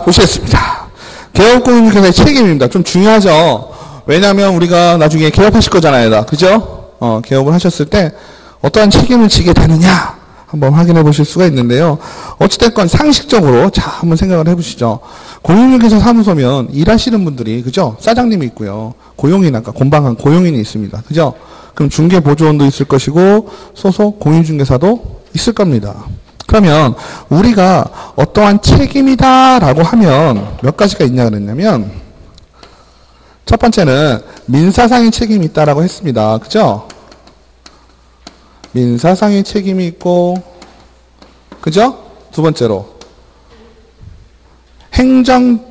보시겠습니다. 개업공인중개사의 책임입니다. 좀 중요하죠. 왜냐하면 우리가 나중에 개업하실 거잖아요. 그죠? 개업을 하셨을 때 어떠한 책임을 지게 되느냐 한번 확인해 보실 수가 있는데요. 어찌됐건 상식적으로 자 한번 생각을 해보시죠. 공인중개사 사무소면 일하시는 분들이 그죠? 사장님이 있고요. 고용인 아까 곤방한 고용인이 있습니다. 그죠? 그럼 중개보조원도 있을 것이고 소속 공인중개사도 있을 겁니다. 그러면 우리가 어떠한 책임이다라고 하면 몇 가지가 있냐 그랬냐면 첫 번째는 민사상의 책임이 있다라고 했습니다. 그죠? 민사상의 책임이 있고 그죠? 두 번째로 행정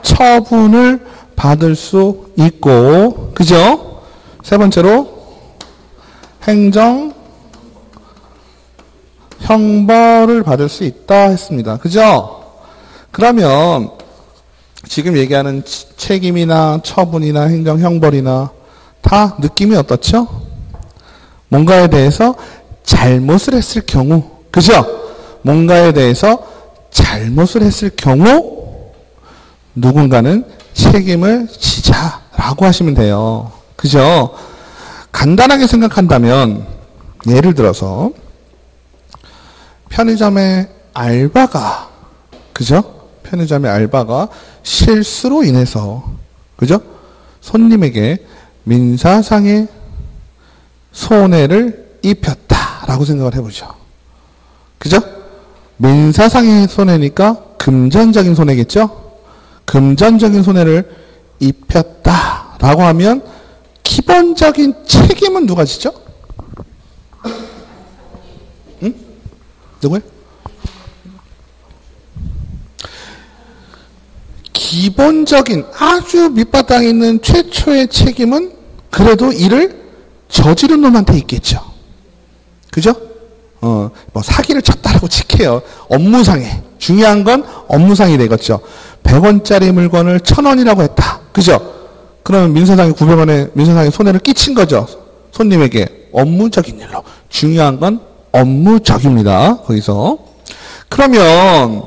처분을 받을 수 있고 그죠? 세 번째로 행정 형벌을 받을 수 있다 했습니다. 그죠? 그러면 지금 얘기하는 책임이나 처분이나 행정 형벌이나 다 느낌이 어떻죠? 뭔가에 대해서 잘못을 했을 경우 그죠? 뭔가에 대해서 잘못을 했을 경우 누군가는 책임을 지자라고 하시면 돼요. 그죠? 간단하게 생각한다면 예를 들어서 편의점의 알바가 그죠? 편의점의 알바가 실수로 인해서 그죠? 손님에게 민사상의 손해를 입혔다라고 생각을 해보죠. 그죠? 민사상의 손해니까 금전적인 손해겠죠? 금전적인 손해를 입혔다라고 하면 기본적인 책임은 누가 지죠? 응? 누구요? 기본적인 아주 밑바닥에 있는 최초의 책임은 그래도 이를 저지른 놈한테 있겠죠. 그죠? 뭐 사기를 쳤다라고 칠게요. 업무상에. 중요한 건 업무상이 되겠죠. 100원짜리 물건을 1000원이라고 했다. 그죠? 그러면 민사상에 900원의 민사상에 손해를 끼친 거죠. 손님에게. 업무적인 일로. 중요한 건 업무적입니다. 거기서. 그러면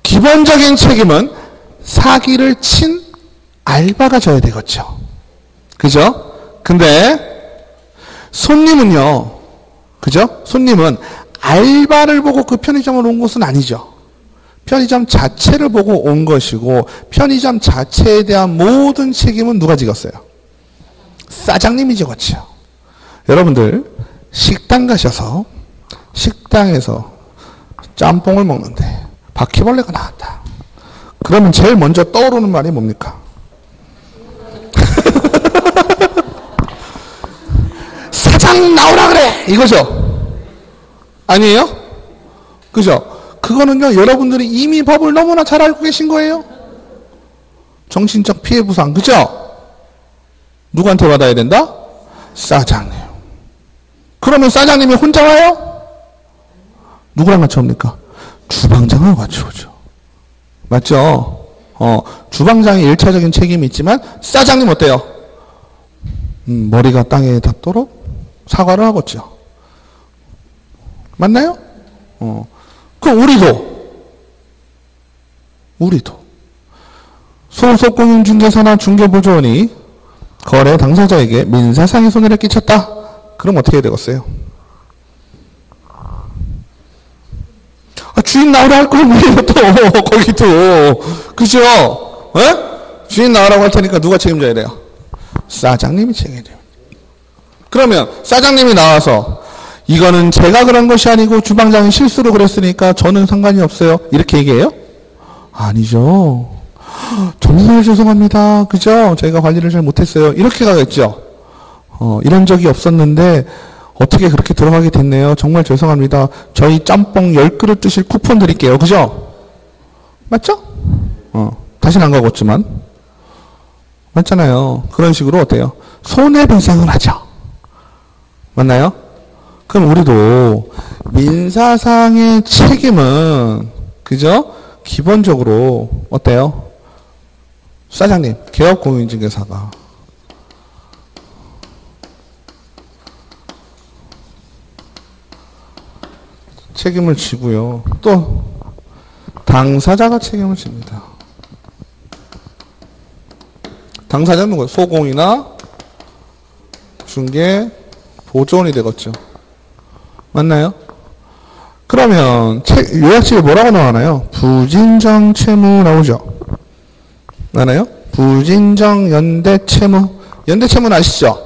기본적인 책임은 사기를 친 알바가 져야 되겠죠. 그죠? 근데 손님은요. 그죠? 손님은 알바를 보고 그 편의점을 온 것은 아니죠. 편의점 자체를 보고 온 것이고 편의점 자체에 대한 모든 책임은 누가 지겠어요? 사장님이 지겠죠. 여러분들 식당 가셔서 식당에서 짬뽕을 먹는데 바퀴벌레가 나왔다. 그러면 제일 먼저 떠오르는 말이 뭡니까? 사장 나오라 그래! 이거죠? 아니에요? 그죠? 그거는요, 여러분들이 이미 법을 너무나 잘 알고 계신 거예요. 정신적 피해 부상, 그죠? 누구한테 받아야 된다? 사장님. 그러면 사장님이 혼자 와요? 누구랑 같이 옵니까? 주방장하고 같이 오죠. 맞죠? 주방장이 1차적인 책임이 있지만, 사장님 어때요? 머리가 땅에 닿도록 사과를 하겠죠. 맞나요? 그럼 우리도 소속 공인중개사나 중개보조원이 거래 당사자에게 민사상의 손해를 끼쳤다. 그럼 어떻게 해야 되겠어요? 주인 나오라 할 거면 왜요 또 거기도 그죠? 에? 주인 나오라고 할 테니까 누가 책임져야 돼요? 사장님이 책임져요. 그러면 사장님이 나와서 이거는 제가 그런 것이 아니고 주방장이 실수로 그랬으니까 저는 상관이 없어요. 이렇게 얘기해요? 아니죠. 정말 죄송합니다. 그죠? 저희가 관리를 잘 못했어요. 이렇게 가겠죠. 이런 적이 없었는데 어떻게 그렇게 들어가게 됐네요. 정말 죄송합니다. 저희 짬뽕 10그릇 드실 쿠폰 드릴게요. 그죠? 맞죠? 다시는 안 가겠지만. 맞잖아요. 그런 식으로 어때요? 손해배상을 하죠. 맞나요? 그럼 우리도 민사상의 책임은 그죠? 기본적으로 어때요? 사장님, 개업공인중개사가 책임을 지고요. 또 당사자가 책임을 집니다. 당사자는 누구예요? 소공이나 중개, 보조원이 되겠죠. 맞나요? 그러면 요약집에 뭐라고 나오나요? 부진정 채무 나오죠. 맞나요? 부진정 연대 채무. 연대 채무는 아시죠?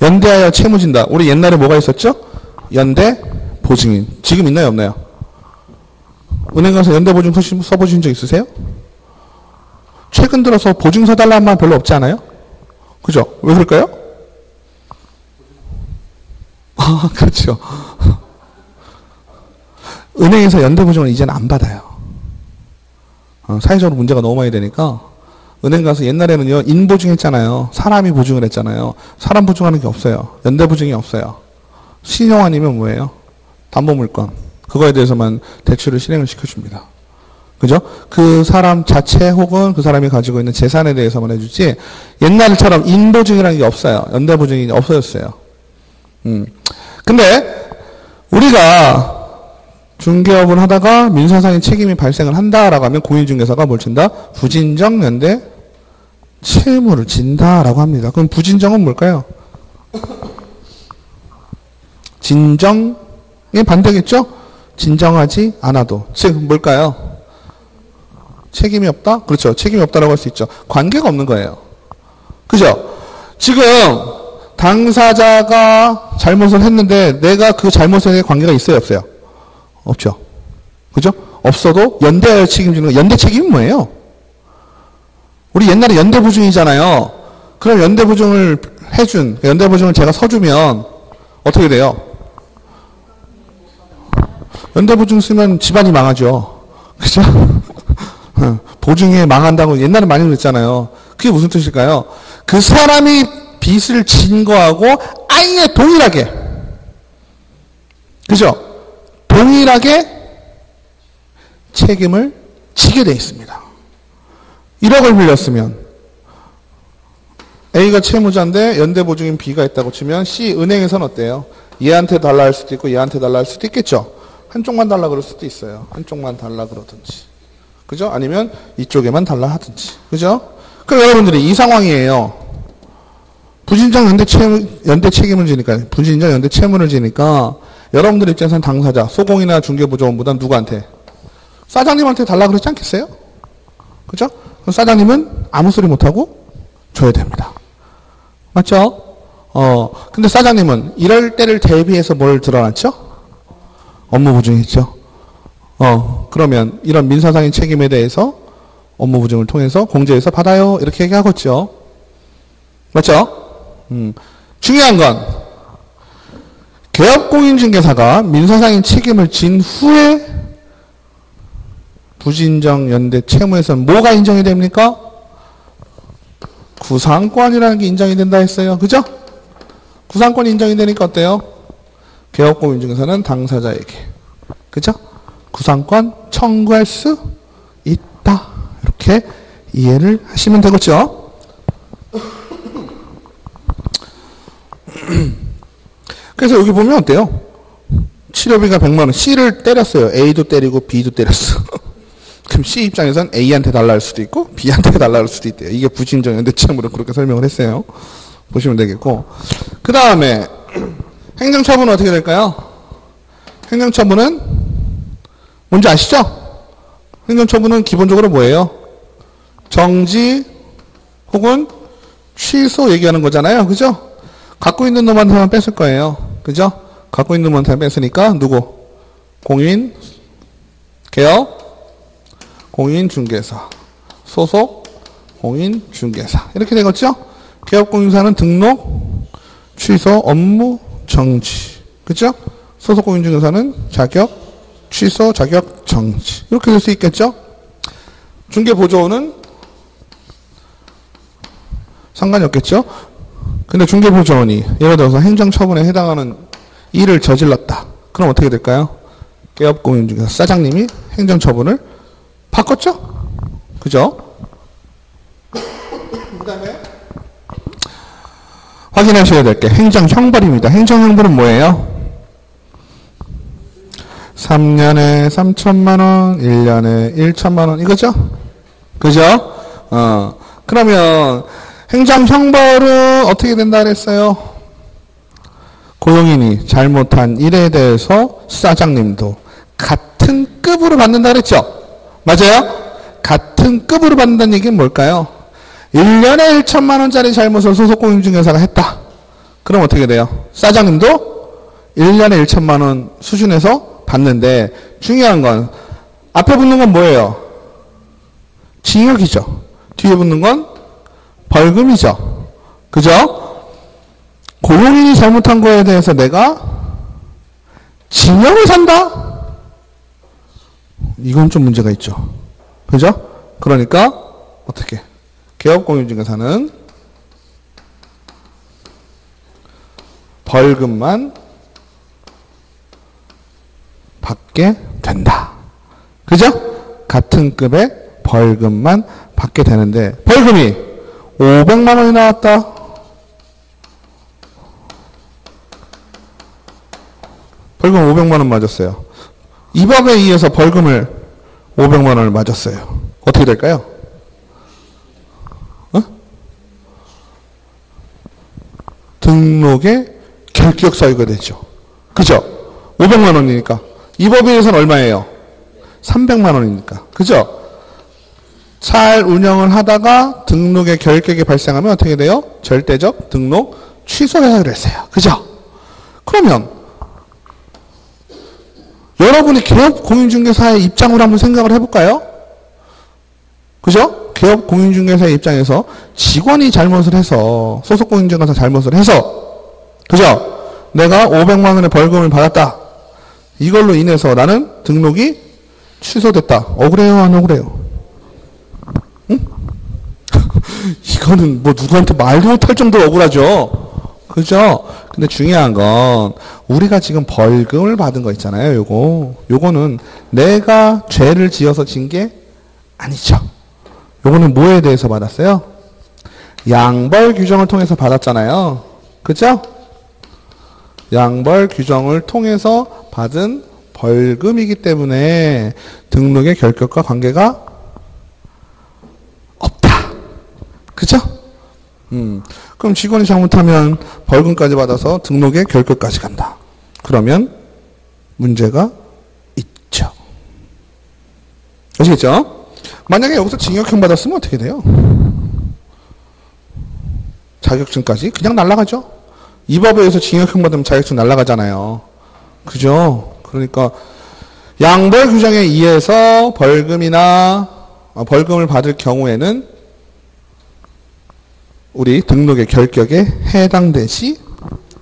연대하여 채무 진다. 우리 옛날에 뭐가 있었죠? 연대 보증인. 지금 있나요? 없나요? 은행 가서 연대 보증 써보신 적 있으세요? 최근 들어서 보증 서달라는 말 별로 없지 않아요? 그죠? 왜 그럴까요? 아, 그렇죠. 은행에서 연대 보증을 이제는 안 받아요. 사회적으로 문제가 너무 많이 되니까 은행 가서 옛날에는요 인보증 했잖아요. 사람이 보증을 했잖아요. 사람 보증하는 게 없어요. 연대 보증이 없어요. 신용 아니면 뭐예요? 담보물건. 그거에 대해서만 대출을 실행을 시켜줍니다. 그죠? 그 사람 자체 혹은 그 사람이 가지고 있는 재산에 대해서만 해주지 옛날처럼 인보증이라는 게 없어요. 연대 보증이 없어졌어요. 근데 우리가 중개업을 하다가 민사상의 책임이 발생을 한다라고 하면 공인중개사가 뭘 진다? 부진정 연대 채무를 진다라고 합니다. 그럼 부진정은 뭘까요? 진정의 반대겠죠? 진정하지 않아도. 즉 뭘까요? 책임이 없다? 그렇죠. 책임이 없다라고 할 수 있죠. 관계가 없는 거예요. 그죠? 지금 당사자가 잘못을 했는데 내가 그 잘못에 대해 관계가 있어요? 없어요? 없죠. 그죠? 없어도 연대하여 책임지는 거. 연대 책임은 뭐예요? 우리 옛날에 연대보증이잖아요. 그럼 연대보증을 해준, 연대보증을 제가 서주면 어떻게 돼요? 연대보증 쓰면 집안이 망하죠. 그죠? 보증에 망한다고 옛날에 많이 그랬잖아요. 그게 무슨 뜻일까요? 그 사람이 빚을 진 거하고 아예 동일하게, 그죠? 동일하게 책임을 지게 돼 있습니다. 1억을 빌렸으면 A가 채무자인데 연대보증인 B가 있다고 치면 C 은행에서는 어때요? 얘한테 달라 할 수도 있고 얘한테 달라 할 수도 있겠죠. 한쪽만 달라 그럴 수도 있어요. 한쪽만 달라 그러든지. 그죠? 아니면 이쪽에만 달라 하든지. 그죠? 그럼 여러분들이 이 상황이에요. 부진정 연대 책임을 지니까, 부진정 연대 채무를 지니까 여러분들 입장에서는 당사자, 소공이나 중개보조원보다 누구한테? 사장님한테 달라 그러지 않겠어요? 그죠? 그럼 사장님은 아무 소리 못하고 줘야 됩니다. 맞죠? 근데 사장님은 이럴 때를 대비해서 뭘 드러났죠? 업무 보증했죠. 그러면 이런 민사상의 책임에 대해서 업무 보증을 통해서 공제해서 받아요. 이렇게 얘기하겠죠. 맞죠? 중요한 건 개업공인중개사가 민사상의 책임을 진 후에 부진정 연대 채무에서는 뭐가 인정이 됩니까? 구상권이라는 게 인정이 된다 했어요. 그죠? 구상권이 인정이 되니까 어때요? 개업공인중개사는 당사자에게, 그죠? 구상권 청구할 수 있다. 이렇게 이해를 하시면 되겠죠? 그래서 여기 보면 어때요? 치료비가 100만 원. C를 때렸어요. A도 때리고 B도 때렸어. 그럼 C 입장에선 A한테 달라 할 수도 있고 B한테 달라 할 수도 있대요. 이게 부진정 연대채무로 그렇게 설명을 했어요. 보시면 되겠고. 그 다음에 행정처분은 어떻게 될까요? 행정처분은 뭔지 아시죠? 행정처분은 기본적으로 뭐예요? 정지 혹은 취소 얘기하는 거잖아요. 그죠? 갖고 있는 놈한테만 뺐을 거예요. 그죠? 갖고 있는 놈한테 뺐으니까 누구? 공인, 개업, 공인중개사, 소속, 공인중개사. 이렇게 되겠죠? 개업공인사는 등록, 취소, 업무, 정지. 그죠? 소속공인중개사는 자격, 취소, 자격, 정지. 이렇게 될 수 있겠죠? 중개보조원은 상관이 없겠죠? 근데 중개보조원이 예를 들어서 행정처분에 해당하는 일을 저질렀다. 그럼 어떻게 될까요? 개업공인중개사 사장님이 행정처분을 바꿨죠? 그죠? 그 다음에 확인하셔야 될 게 행정형벌입니다. 행정형벌은 뭐예요? 3년에 3천만 원, 1년에 1천만 원 이거죠? 그죠? 그러면 행정 형벌은 어떻게 된다 그랬어요? 고용인이 잘못한 일에 대해서 사장님도 같은 급으로 받는다 그랬죠? 맞아요? 같은 급으로 받는다는 얘기는 뭘까요? 1년에 1천만 원짜리 잘못을 소속공인중개사가 했다. 그럼 어떻게 돼요? 사장님도 1년에 1천만 원 수준에서 받는데 중요한 건 앞에 붙는 건 뭐예요? 징역이죠. 뒤에 붙는 건 벌금이죠. 그죠? 고용인이 잘못한 거에 대해서 내가 징역을 산다? 이건 좀 문제가 있죠. 그죠? 그러니까 어떻게? 개업공인중개사는 벌금만 받게 된다. 그죠? 같은 급의 벌금만 받게 되는데 벌금이 500만 원이 나왔다. 벌금 500만 원 맞았어요. 이 법에 의해서 벌금을 500만 원을 맞았어요. 어떻게 될까요? 등록에 결격 사유가 되죠. 그죠? 500만 원이니까. 이 법에 의해서는 얼마예요? 300만 원이니까. 그죠? 잘 운영을 하다가 등록에 결격이 발생하면 어떻게 돼요? 절대적 등록 취소해야 그랬어요. 그죠? 그러면 여러분이 개업공인중개사의 입장으로 한번 생각을 해볼까요? 그죠? 개업공인중개사의 입장에서 직원이 잘못을 해서 소속공인중개사 잘못을 해서 그죠? 내가 500만 원의 벌금을 받았다. 이걸로 인해서 나는 등록이 취소됐다. 억울해요? 안 억울해요? 응? 이거는 뭐 누구한테 말도 못할 정도로 억울하죠. 그죠? 근데 중요한 건 우리가 지금 벌금을 받은 거 있잖아요. 요거는 내가 죄를 지어서 진 게 아니죠. 요거는 뭐에 대해서 받았어요? 양벌 규정을 통해서 받았잖아요. 그죠? 양벌 규정을 통해서 받은 벌금이기 때문에 등록의 결격과 관계가 없다. 그죠? 그럼 직원이 잘못하면 벌금까지 받아서 등록의 결격까지 간다. 그러면 문제가 있죠. 아시겠죠? 만약에 여기서 징역형 받았으면 어떻게 돼요? 자격증까지 그냥 날아가죠. 이 법에 의해서 징역형 받으면 자격증 날아가잖아요. 그죠? 그러니까 양벌 규정에 의해서 벌금을 받을 경우에는 우리 등록의 결격에 해당되지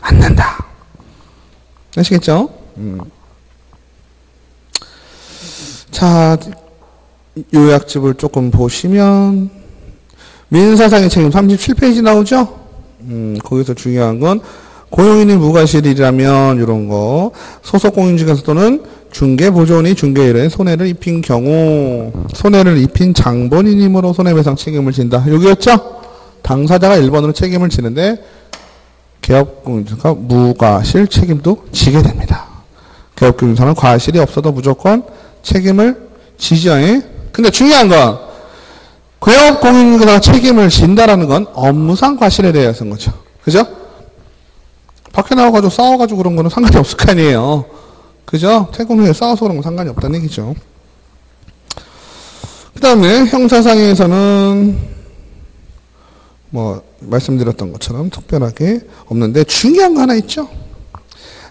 않는다. 아시겠죠? 자, 요약집을 조금 보시면 민사상의 책임 37페이지 나오죠? 거기서 중요한 건 고용인이 무과실이라면 이런 거 소속공인중개사 또는 중개보조원이 중개일에 손해를 입힌 경우 손해를 입힌 장본인이므로 손해배상 책임을 진다. 여기였죠? 당사자가 1번으로 책임을 지는데 개업공인중개사가 무과실 책임도 지게 됩니다. 개업공인중개사는 과실이 없어도 무조건 책임을 지죠. 근데 중요한 건 개업공인중개사가 책임을 진다라는 건 업무상 과실에 대해서인 거죠. 그죠? 밖에 나와가지고 싸워가지고 그런 거는 상관이 없을 거 아니에요. 그죠? 퇴근 후에 싸워서 그런 건 상관이 없다는 얘기죠. 그 다음에 형사상에서는 뭐 말씀드렸던 것처럼 특별하게 없는데 중요한 거 하나 있죠.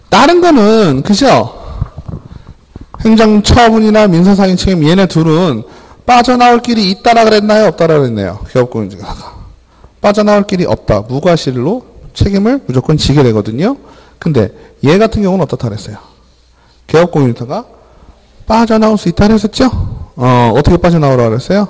다른 거는 그죠? 행정처분이나 민사상의 책임 얘네 둘은 빠져나올 길이 있다라 그랬나요? 없다라 그랬나요? 개업공인중개사가 빠져나올 길이 없다. 무과실로 책임을 무조건 지게 되거든요. 근데 얘 같은 경우는 어떻다 그랬어요? 개업공인중개사가 빠져나올 수 있다 그랬었죠? 어떻게 빠져나오라고 그랬어요?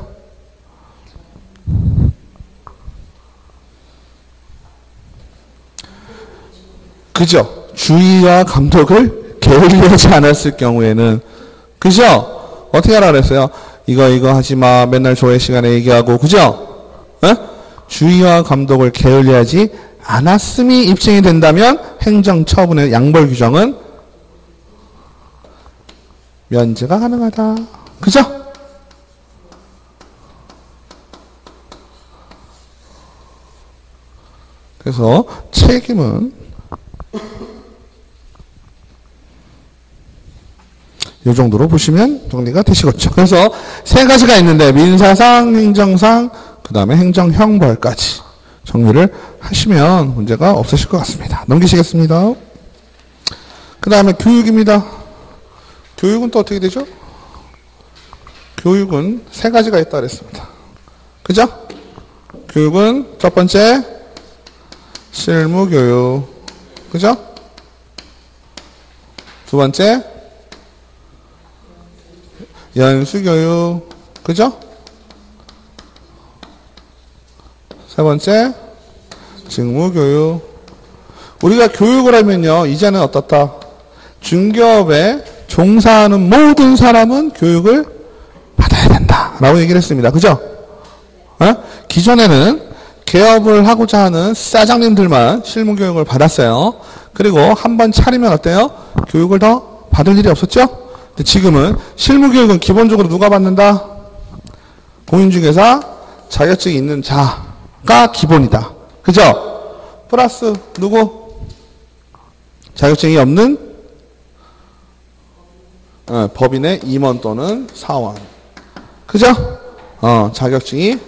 그죠? 주의와 감독을 게을리하지 않았을 경우에는 그죠? 어떻게 하라 그랬어요? 이거 하지마. 맨날 조회 시간에 얘기하고 그죠? 주의와 감독을 게을리하지 않았음이 입증이 된다면 행정처분의 양벌 규정은 면제가 가능하다. 그죠? 그래서 책임은 이 정도로 보시면 정리가 되시겠죠. 그래서 세 가지가 있는데 민사상, 행정상, 그 다음에 행정형벌까지 정리를 하시면 문제가 없으실 것 같습니다. 넘기시겠습니다. 그 다음에 교육입니다. 교육은 또 어떻게 되죠? 교육은 세 가지가 있다 그랬습니다. 그죠? 교육은 첫 번째 실무교육. 그죠? 두 번째 연수교육. 그죠? 세 번째 직무교육. 우리가 교육을 하면요, 이제는 어떻다? 중개업에 종사하는 모든 사람은 교육을 받아야 된다 라고 얘기를 했습니다. 그죠? 기존에는 개업을 하고자 하는 사장님들만 실무교육을 받았어요. 그리고 한번 차리면 어때요? 교육을 더 받을 일이 없었죠? 근데 지금은 실무교육은 기본적으로 누가 받는다? 공인중개사 자격증이 있는 자가 기본이다. 그죠? 플러스 누구? 자격증이 없는 법인의 임원 또는 사원. 그죠? 자격증이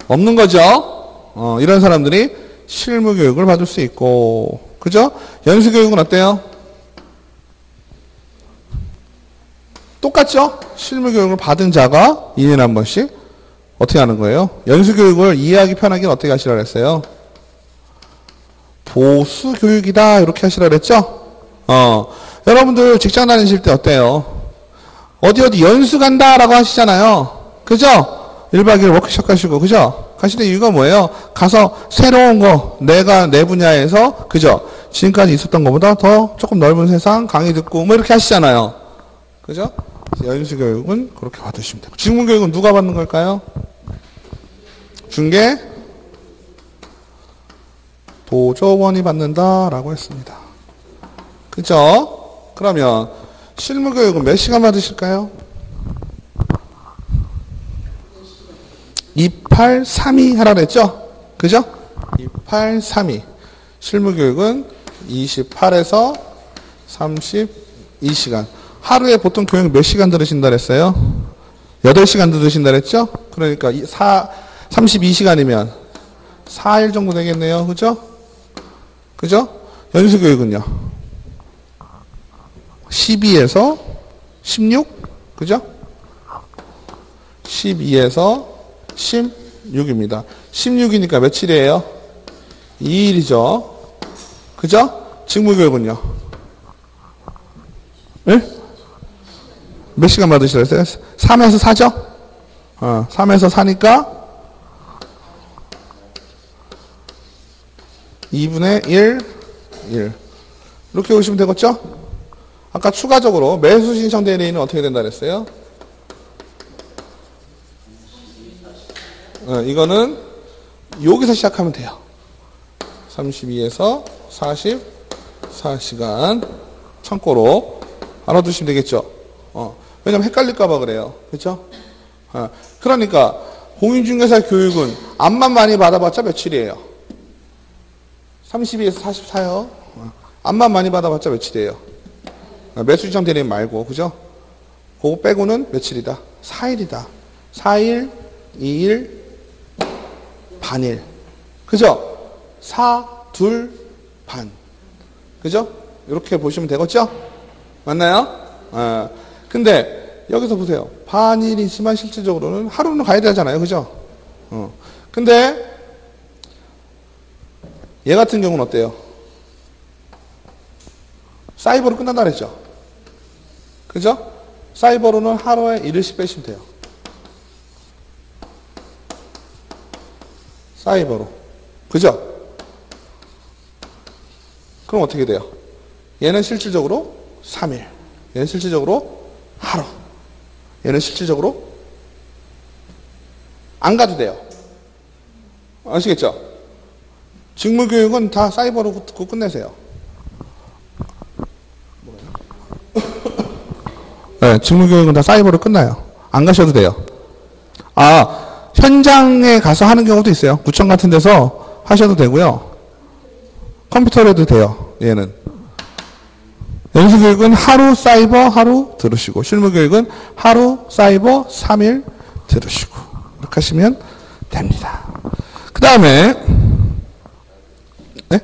없는 거죠. 이런 사람들이 실무교육을 받을 수 있고. 그죠? 연수교육은 어때요? 똑같죠? 실무교육을 받은 자가 2년에 한 번씩 어떻게 하는 거예요? 연수교육을 이해하기 편하게 어떻게 하시라 그랬어요? 보수교육이다 이렇게 하시라 그랬죠? 여러분들 직장 다니실 때 어때요? 어디 연수 간다라고 하시잖아요. 그죠? 1박 2일 워크숍 가시고, 그죠? 가시는 이유가 뭐예요? 가서 새로운 거, 내가 내 분야에서, 그죠? 지금까지 있었던 것보다 더 조금 넓은 세상 강의 듣고, 뭐 이렇게 하시잖아요. 그죠? 연수교육은 그렇게 받으시면 되고. 직무교육은 누가 받는 걸까요? 중개, 보조원이 받는다라고 했습니다. 그죠? 그러면 실무교육은 몇 시간 받으실까요? 2832 하라 그랬죠? 그죠? 2832. 실무교육은 28에서 32시간. 하루에 보통 교육 몇 시간 들으신다 그랬어요? 8시간 들으신다 그랬죠? 그러니까 32시간이면 4일 정도 되겠네요. 그죠? 그죠? 연수교육은요? 12에서 16? 그죠? 12에서 16입니다. 16이니까 며칠이에요? 2일이죠. 그죠? 직무교육은요? 네? 몇 시간 받으시라 했어요? 3에서 4죠? 3에서 4니까 2분의 1, 1. 이렇게 오시면 되겠죠? 아까 추가적으로 매수 신청 대리인은 어떻게 된다 그랬어요? 이거는 여기서 시작하면 돼요. 32에서 44시간 참고로 알아두시면 되겠죠. 왜냐면 헷갈릴까봐 그래요. 그렇죠? 그러니까 공인중개사 교육은 암만 많이 받아봤자 며칠이에요? 32에서 44요. 암만 많이 받아봤자 며칠이에요? 매수신청 대리인 말고, 그죠? 그거 빼고는 며칠이다? 4일이다. 4일, 2일, 반일. 그죠? 4, 2, 반. 그죠? 이렇게 보시면 되겠죠? 맞나요? 근데 여기서 보세요. 반일이지만 실질적으로는 하루는 가야 되잖아요. 그죠? 근데 얘 같은 경우는 어때요? 사이버로 끝난다 그랬죠? 그죠? 사이버로는 하루에 1일씩 빼시면 돼요. 사이버로. 그죠? 그럼 어떻게 돼요? 얘는 실질적으로 3일. 얘는 실질적으로 하루. 얘는 실질적으로 안 가도 돼요. 아시겠죠? 직무교육은 다 사이버로 듣고 끝내세요. 네, 직무교육은 다 사이버로 끝나요. 안 가셔도 돼요. 아, 현장에 가서 하는 경우도 있어요. 구청 같은 데서 하셔도 되고요. 컴퓨터로 해도 돼요. 얘는. 연수교육은 하루 사이버 하루 들으시고, 실무교육은 하루 사이버 3일 들으시고, 이렇게 하시면 됩니다. 그 다음에, 네?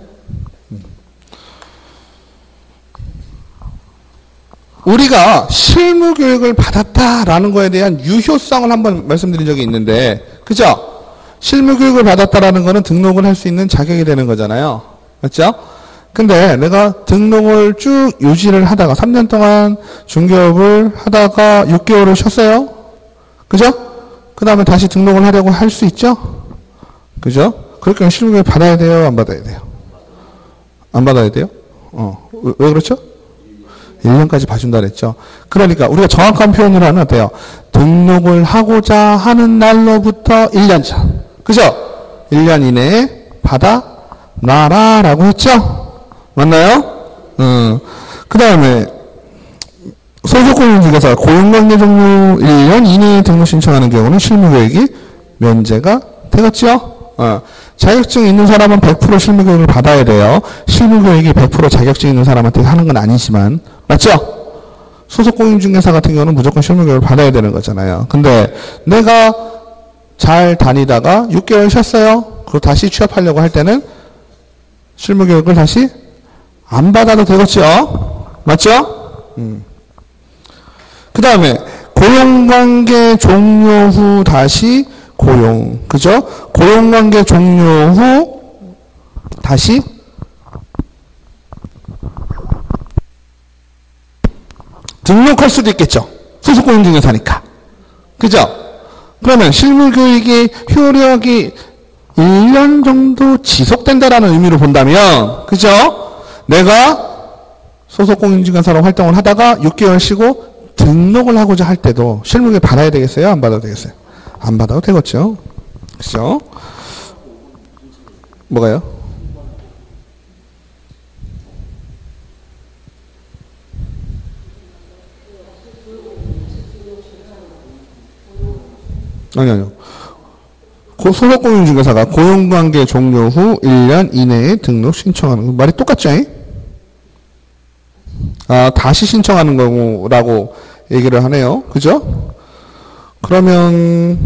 우리가 실무교육을 받았다라는 거에 대한 유효성을 한번 말씀드린 적이 있는데, 그죠? 실무교육을 받았다라는 거는 등록을 할 수 있는 자격이 되는 거잖아요. 맞죠? 근데 내가 등록을 쭉 유지를 하다가 3년 동안 중개업을 하다가 6개월을 쉬었어요. 그죠? 그 다음에 다시 등록을 하려고 할 수 있죠? 그죠? 그렇게 하면 실무교육 받아야 돼요? 안 받아야 돼요? 안 받아야 돼요? 왜 그렇죠? 1년까지 봐준다 그랬죠. 그러니까 우리가 정확한 표현으로 하면 어때요? 등록을 하고자 하는 날로부터 1년 전. 그죠? 1년 이내에 받아놔라 라고 했죠? 맞나요? 그 다음에 소속공인중개사 고용관계 종료 1년 이내에 등록 신청하는 경우는 실무교육이 면제가 되겠죠? 자격증이 있는 사람은 100% 실무교육을 받아야 돼요. 실무교육이 100% 자격증 있는 사람한테 하는 건 아니지만, 맞죠? 소속공인중개사 같은 경우는 무조건 실무교육을 받아야 되는 거잖아요. 근데 내가 잘 다니다가 6개월 쉬었어요. 그리고 다시 취업하려고 할 때는 실무교육을 다시 안 받아도 되겠죠? 맞죠? 그 다음에 고용관계 종료 후 다시 고용, 그죠? 고용관계 종료 후 다시 등록할 수도 있겠죠. 소속공인중개사니까. 그죠? 그러면 실무교육의 효력이 1년 정도 지속된다라는 의미로 본다면, 그죠? 내가 소속공인중개사로 활동을 하다가 6개월 쉬고 등록을 하고자 할 때도 실무교육 받아야 되겠어요? 안 받아도 되겠어요? 안 받아도 되겠죠? 그죠? 뭐가요? 아니요. 소속공인중개사가 고용관계 종료 후 1년 이내에 등록 신청하는 거. 말이 똑같죠? 다시 신청하는 거라고 얘기를 하네요. 그죠? 그러면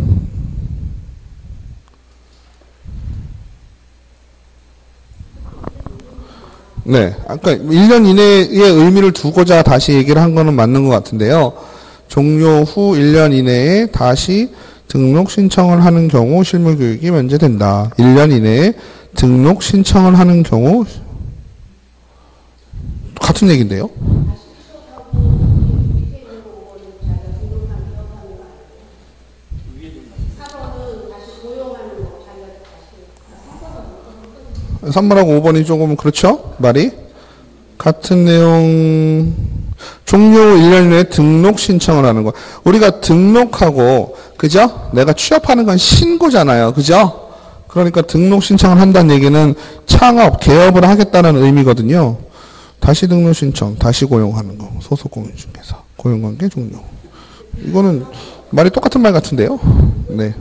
네, 아까 1년 이내의 의미를 두고자 다시 얘기를 한 거는 맞는 것 같은데요. 종료 후 1년 이내에 다시 등록 신청을 하는 경우 실무교육이 면제된다. 1년 이내에 등록 신청을 하는 경우 같은 얘기인데요. (3번하고) (5번이) 조금 그렇죠? 말이 같은 내용. 종료 1년 내에 등록 신청을 하는 거. 우리가 등록하고, 그죠? 내가 취업하는 건 신고잖아요. 그죠? 그러니까 등록 신청을 한다는 얘기는 창업, 개업을 하겠다는 의미거든요. 다시 등록 신청, 다시 고용하는 거. 소속공인중개사. 고용관계 종료. 이거는 말이 똑같은 말 같은데요? 네.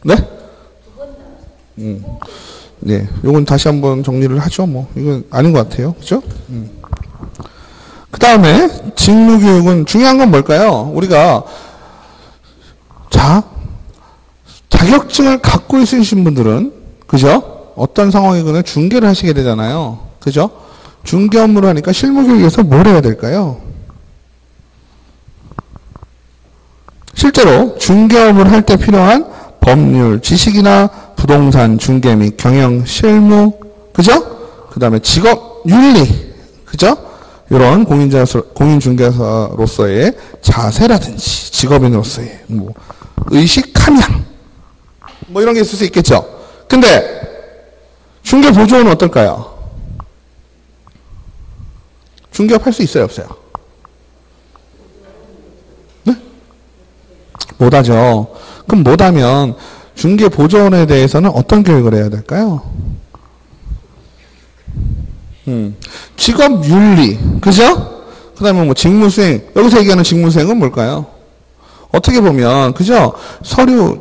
네? 네. 요건 다시 한번 정리를 하죠. 뭐. 이건 아닌 것 같아요. 그죠? 그 다음에 직무교육은 중요한 건 뭘까요? 우리가 자격증을 갖고 있으신 분들은, 그죠? 어떤 상황이거나 중개를 하시게 되잖아요. 그죠? 중개 업무를 하니까 실무교육에서 뭘 해야 될까요? 실제로 중개업을 할 때 필요한 법률, 지식이나 부동산, 중개 및 경영, 실무, 그죠? 그 다음에 직업 윤리, 그죠? 이런 공인중개사로서의 자세라든지 직업인으로서의 뭐 의식 함양 뭐 이런 게 있을 수 있겠죠. 근데 중개보조원은 어떨까요? 중개업 할 수 있어요, 없어요? 네? 못하죠. 그럼 못하면 중개보조원에 대해서는 어떤 교육을 해야 될까요? 직업 윤리, 그죠? 그 다음에 뭐 직무수행, 여기서 얘기하는 직무수행은 뭘까요? 어떻게 보면, 그죠? 서류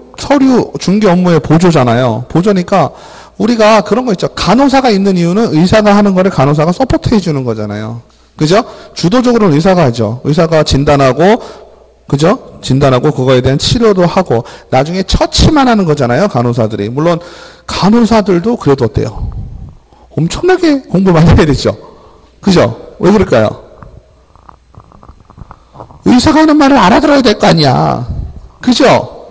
중개 업무의 보조잖아요. 보조니까, 우리가 그런 거 있죠. 간호사가 있는 이유는 의사가 하는 거를 간호사가 서포트 해주는 거잖아요. 그죠? 주도적으로는 의사가 하죠. 의사가 진단하고, 그죠? 진단하고 그거에 대한 치료도 하고, 나중에 처치만 하는 거잖아요. 간호사들이. 물론, 간호사들도 그래도 어때요? 엄청나게 공부 많이 해야 되죠. 그죠? 왜 그럴까요? 의사가 하는 말을 알아들어야 될 거 아니야. 그죠?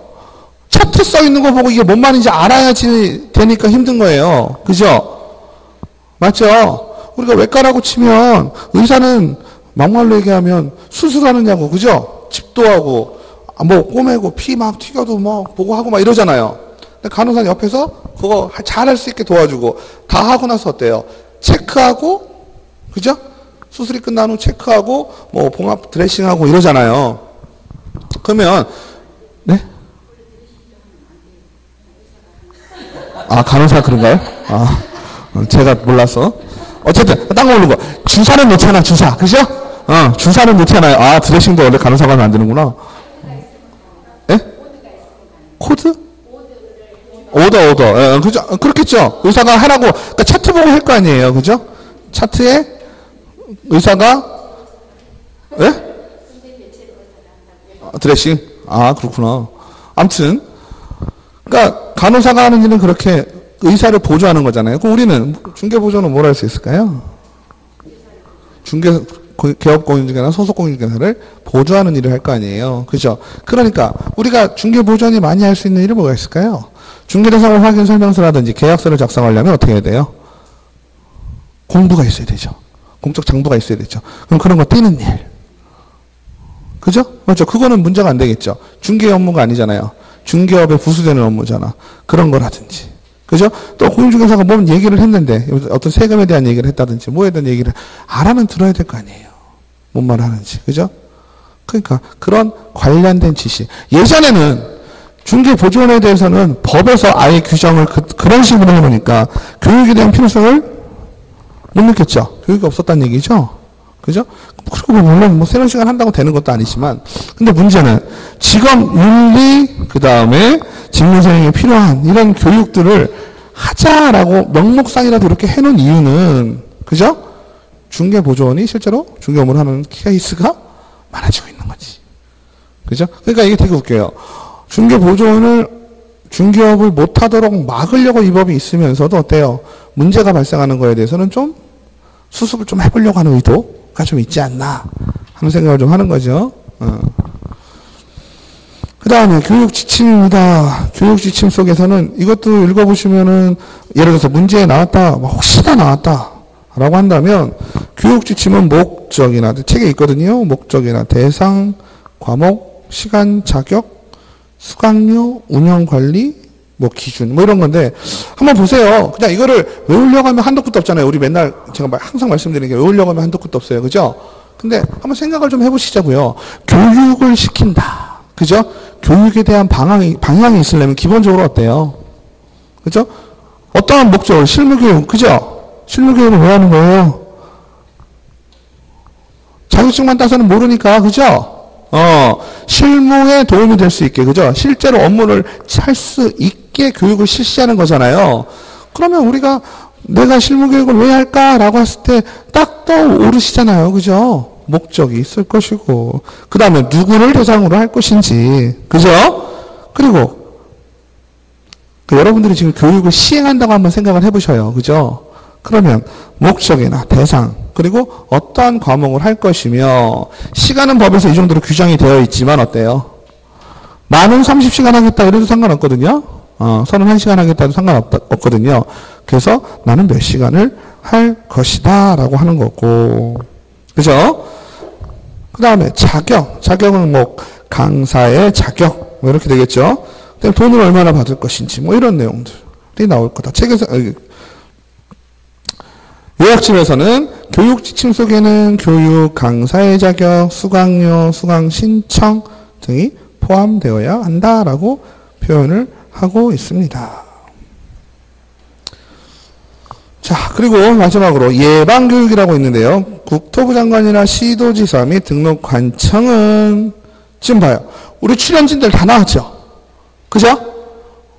차트 써 있는 거 보고 이게 뭔 말인지 알아야지 되니까 힘든 거예요. 그죠? 맞죠? 우리가 외과라고 치면 의사는 막말로 얘기하면 수술하느냐고, 그죠? 집도하고 뭐 꼬매고 피 막 튀겨도 뭐 보고 하고 막 이러잖아요. 근데 간호사는 옆에서 그거 잘할 수 있게 도와주고 다 하고 나서 어때요? 체크하고, 그죠? 수술이 끝난 후 체크하고 뭐 봉합 드레싱하고 이러잖아요. 그러면 네? 아, 간호사 그런가요? 아, 제가 몰라서. 어쨌든 딴 거 모르고 주사는 놓잖아, 주사. 그죠? 주사는 놓잖아요. 아, 드레싱도 원래 간호사가 하면 안 되는구나. 예? 코드? 오더. 그죠? 그렇겠죠. 의사가 하라고, 그러니까 차트 보고 할 거 아니에요. 그죠? 차트에 의사가, 예? 드레싱? 아, 그렇구나. 아무튼, 그러니까 간호사가 하는 일은 그렇게 의사를 보조하는 거잖아요. 그럼 우리는 중개보조는 뭘 할 수 있을까요? 개업공인중개나 소속공인중개사를 보조하는 일을 할 거 아니에요. 그죠? 그러니까 우리가 중개보조원이 많이 할 수 있는 일이 뭐가 있을까요? 중개대상호 확인 설명서라든지 계약서를 작성하려면 어떻게 해야 돼요? 공부가 있어야 되죠. 공적 장부가 있어야 되죠. 그럼 그런 거 띄는 일. 그죠? 맞죠? 그거는 문제가 안 되겠죠. 중개 업무가 아니잖아요. 중개업에 부수되는 업무잖아. 그런 거라든지. 그죠? 또 공인중개사가 뭔 얘기를 했는데, 어떤 세금에 대한 얘기를 했다든지, 뭐에 대한 얘기를 알아는 들어야 될 거 아니에요. 뭔 말을 하는지. 그죠? 그러니까 그런 관련된 지식. 예전에는 중개보조원에 대해서는 법에서 아예 규정을 그런 식으로 해놓으니까 교육에 대한 필요성을 못 느꼈죠. 교육이 없었다는 얘기죠. 그죠? 그리고 물론 뭐 새로운 시간 한다고 되는 것도 아니지만, 근데 문제는 직업 윤리, 그 다음에 직무수행에 필요한 이런 교육들을 하자라고 명목상이라도 이렇게 해놓은 이유는, 그죠? 중개보조원이 실제로 중개 업무를 하는 케이스가 많아지고 있는 거지. 그죠? 그러니까 이게 되게 웃겨요. 중개업을 못하도록 막으려고 이 법이 있으면서도 어때요? 문제가 발생하는 거에 대해서는 좀 수습을 좀 해보려고 하는 의도가 좀 있지 않나 하는 생각을 좀 하는 거죠. 그 다음에 교육지침입니다. 교육지침 속에서는 이것도 읽어보시면은 예를 들어서 문제에 나왔다, 혹시나 나왔다 라고 한다면 교육지침은 목적이나, 책에 있거든요. 목적이나 대상, 과목, 시간, 자격, 수강료, 운영관리, 뭐 기준, 뭐 이런 건데 한번 보세요. 그냥 이거를 외우려고 하면 한도 끝도 없잖아요. 우리 맨날 제가 항상 말씀드리는 게 외우려고 하면 한도 끝도 없어요. 그죠? 근데 한번 생각을 좀 해보시자고요. 교육을 시킨다. 그죠? 교육에 대한 방향이 있으려면 기본적으로 어때요? 그죠? 어떠한 목적을, 실무교육, 그죠? 실무교육을 왜 하는 거예요? 자격증만 따서는 모르니까, 그죠? 실무에 도움이 될 수 있게, 그죠? 실제로 업무를 할 수 있게 교육을 실시하는 거잖아요. 그러면 우리가 내가 실무교육을 왜 할까라고 했을 때 딱 떠오르시잖아요. 그죠? 목적이 있을 것이고, 그 다음에 누구를 대상으로 할 것인지, 그죠? 그리고 여러분들이 지금 교육을 시행한다고 한번 생각을 해보셔요. 그죠? 그러면 목적이나 대상, 그리고 어떠한 과목을 할 것이며, 시간은 법에서 이 정도로 규정이 되어 있지만 어때요? 나는 30시간 하겠다 이래도 상관없거든요. 31시간 하겠다 해도 상관없거든요. 그래서 나는 몇 시간을 할 것이다 라고 하는 거고, 그죠? 그 다음에 자격은 뭐 강사의 자격 뭐 이렇게 되겠죠. 그다음에 돈을 얼마나 받을 것인지 뭐 이런 내용들이 나올 거다. 책에서 요약집에서는 교육 지침 속에는 교육 강사의 자격, 수강료, 수강 신청 등이 포함되어야 한다라고 표현을 하고 있습니다. 자, 그리고 마지막으로 예방교육이라고 있는데요. 국토부 장관이나 시도지사 및 등록관청은 지금 봐요. 우리 출연진들 다 나왔죠? 그죠?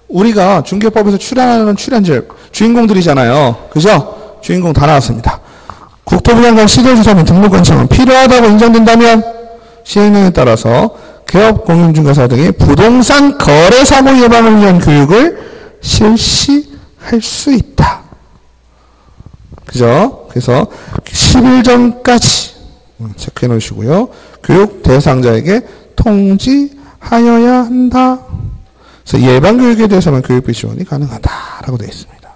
우리가 중개법에서 출연하는 출연진, 주인공들이잖아요. 그죠? 주인공 다 나왔습니다. 국토부 장관, 시도지사 및 등록관청은 필요하다고 인정된다면 시행령에 따라서 개업, 공인중개사 등의 부동산 거래 사고 예방을 위한 교육을 실시할 수 있다. 그죠? 그래서 10일 전까지 체크해 놓으시고요. 교육 대상자에게 통지하여야 한다. 그래서 예방교육에 대해서만 교육비 지원이 가능하다라고 되어 있습니다.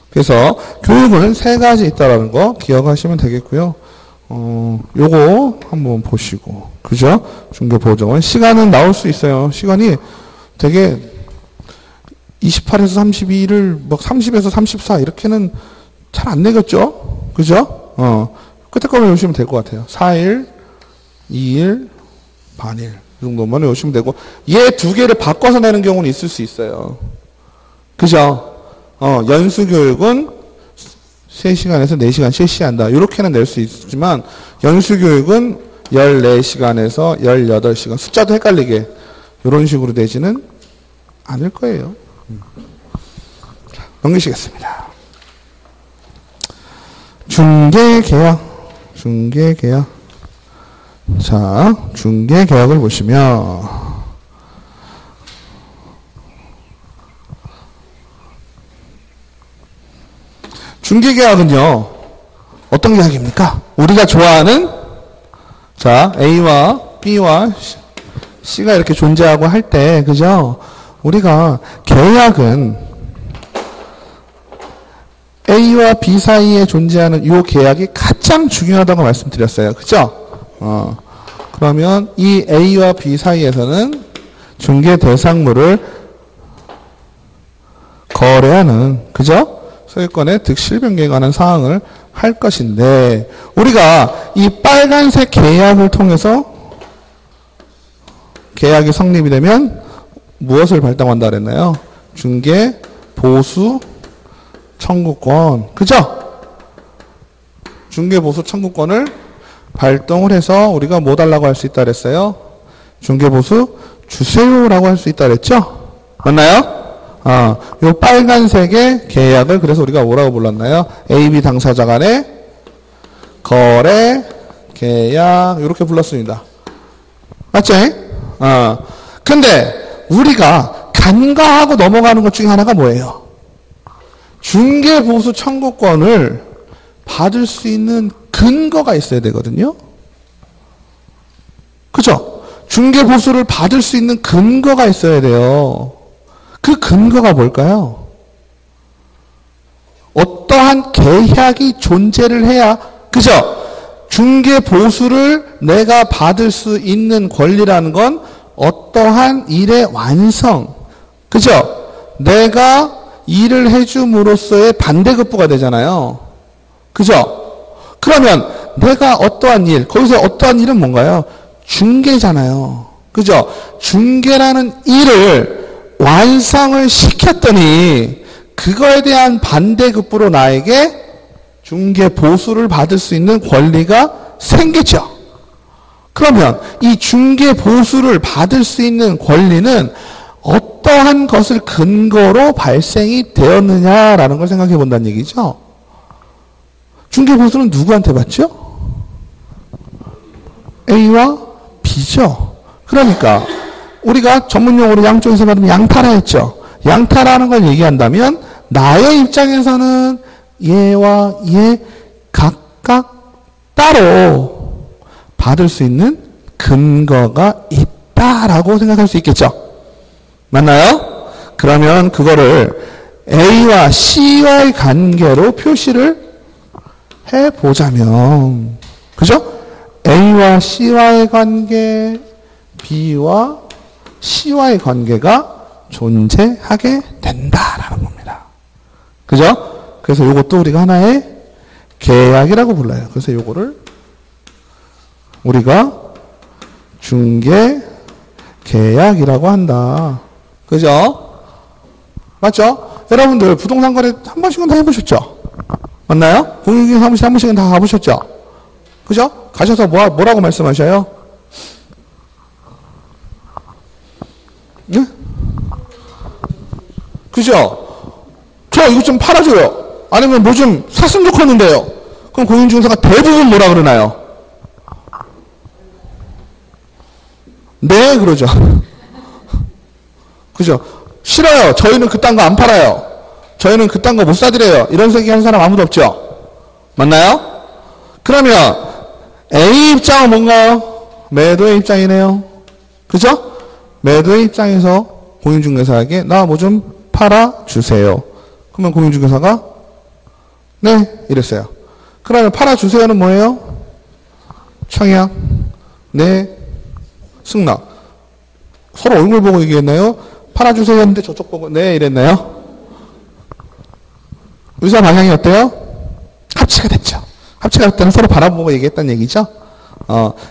그래서 교육은 3가지 있다라는 거 기억하시면 되겠고요. 요거 한번 보시고, 그죠? 중개보정원. 시간은 나올 수 있어요. 시간이 되게 28에서 32를 뭐 30에서 34 이렇게는 잘 안 내겠죠? 그죠? 끝에 거만 외우시면 될 것 같아요. 4일, 2일, 반일. 이 정도만 외우시면 되고, 얘 2개를 바꿔서 내는 경우는 있을 수 있어요. 그죠? 연수교육은 3시간에서 4시간 실시한다. 이렇게는 낼 수 있지만, 연수교육은 14시간에서 18시간. 숫자도 헷갈리게. 이런 식으로 되지는 않을 거예요. 자, 넘기시겠습니다. 중개계약. 자, 중개계약을 보시면, 중개계약은요, 어떤 계약입니까? 우리가 좋아하는, 자, A와 B와 C가 이렇게 존재하고 할 때, 그죠? 우리가 계약은 A와 B 사이에 존재하는 이 계약이 가장 중요하다고 말씀드렸어요. 그죠? 그러면 이 A와 B 사이에서는 중개 대상물을 거래하는, 그죠? 소유권의 득실 변경에 관한 사항을 할 것인데, 우리가 이 빨간색 계약을 통해서 계약이 성립이 되면 무엇을 발동한다 그랬나요? 중개 보수 청구권. 그죠? 중개 보수 청구권을 발동을 해서 우리가 뭐 달라고 할 수 있다 그랬어요? 중개 보수 주세요라고 할 수 있다 그랬죠? 맞나요? 요 빨간색의 계약을 그래서 우리가 뭐라고 불렀나요? AB 당사자 간의 거래 계약 이렇게 불렀습니다. 맞죠? 근데 우리가 간과하고 넘어가는 것 중에 하나가 뭐예요? 중개보수 청구권을 받을 수 있는 근거가 있어야 되거든요. 그죠? 중개보수를 받을 수 있는 근거가 있어야 돼요. 그 근거가 뭘까요? 어떠한 계약이 존재를 해야, 그죠? 중개보수를 내가 받을 수 있는 권리라는 건 어떠한 일의 완성, 그죠? 내가 일을 해줌으로써의 반대급부가 되잖아요. 그죠? 그러면 내가 어떠한 일, 거기서 어떠한 일은 뭔가요? 중개잖아요. 그죠? 중개라는 일을 완성을 시켰더니 그거에 대한 반대급부로 나에게 중개 보수를 받을 수 있는 권리가 생기죠. 그러면 이 중개 보수를 받을 수 있는 권리는 어떠한 것을 근거로 발생이 되었느냐라는 걸 생각해 본다는 얘기죠. 중개 보수는 누구한테 받죠? A와 B죠. 그러니까 우리가 전문용어로 양쪽에서 말하면 양타라 했죠. 양타라는 걸 얘기한다면 나의 입장에서는 얘와 얘 각각 따로 받을 수 있는 근거가 있다라고 생각할 수 있겠죠. 맞나요? 그러면 그거를 A와 C와의 관계로 표시를 해보자면, 그죠? A와 C와의 관계, B와 C와의 관계가 존재하게 된다라는 겁니다. 그죠? 그래서 이것도 우리가 하나의 계약이라고 불러요. 그래서 이거를 우리가 중개 계약이라고 한다. 그죠? 맞죠? 여러분들 부동산 거래 한 번씩은 다 해보셨죠? 맞나요? 공인중개사 사무실 한 번씩은 다 가보셨죠? 그죠? 가셔서 뭐라고 말씀하셔요? 네? 그죠? 저 이거 좀 팔아줘요. 아니면 뭐 좀 샀으면 좋겠는데요. 그럼 공인중개사가 대부분 뭐라 그러나요? 네, 그러죠. 그죠? 싫어요. 저희는 그딴 거 안 팔아요. 저희는 그딴 거 못 사드려요. 이런 얘기 하는 사람 아무도 없죠? 맞나요? 그러면 A 입장은 뭔가요? 매도의 입장이네요. 그죠? 매도의 입장에서 공인중개사에게 나 뭐 좀 팔아주세요. 그러면 공인중개사가 네 이랬어요. 그러면 팔아주세요는 뭐예요? 청약, 네, 승낙. 서로 얼굴 보고 얘기했나요? 팔아주세요 했는데 저쪽 보고 네 이랬나요? 의사 방향이 어때요? 합치가 됐죠. 합치가 될 때는 서로 바라보고 얘기했다는 얘기죠.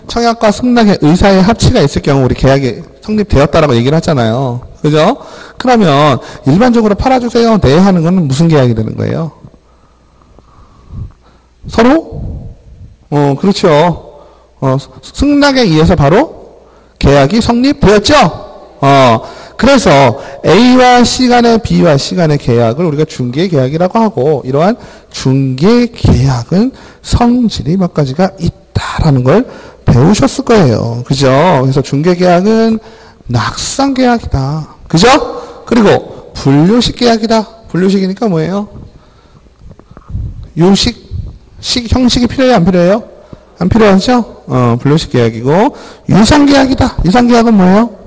청약과 승낙의 의사의 합치가 있을 경우 우리 계약이 성립되었다라고 얘기를 하잖아요. 그죠? 그러면 일반적으로 팔아주세요 네 하는 거는 무슨 계약이 되는 거예요? 서로 그렇죠. 승낙에 의해서 바로 계약이 성립되었죠. 그래서 A와 C 간의 B와 C 간의 계약을 우리가 중개계약이라고 하고, 이러한 중개계약은 성질이 몇 가지가 있다라는 걸 배우셨을 거예요. 그죠? 그래서 중개계약은 낙상계약이다. 그죠? 그리고 분류식 계약이다. 분류식이니까 뭐예요? 형식이 필요해요? 안 필요해요? 안 필요하죠? 분류식 계약이고, 유상계약이다. 유상계약은 뭐예요?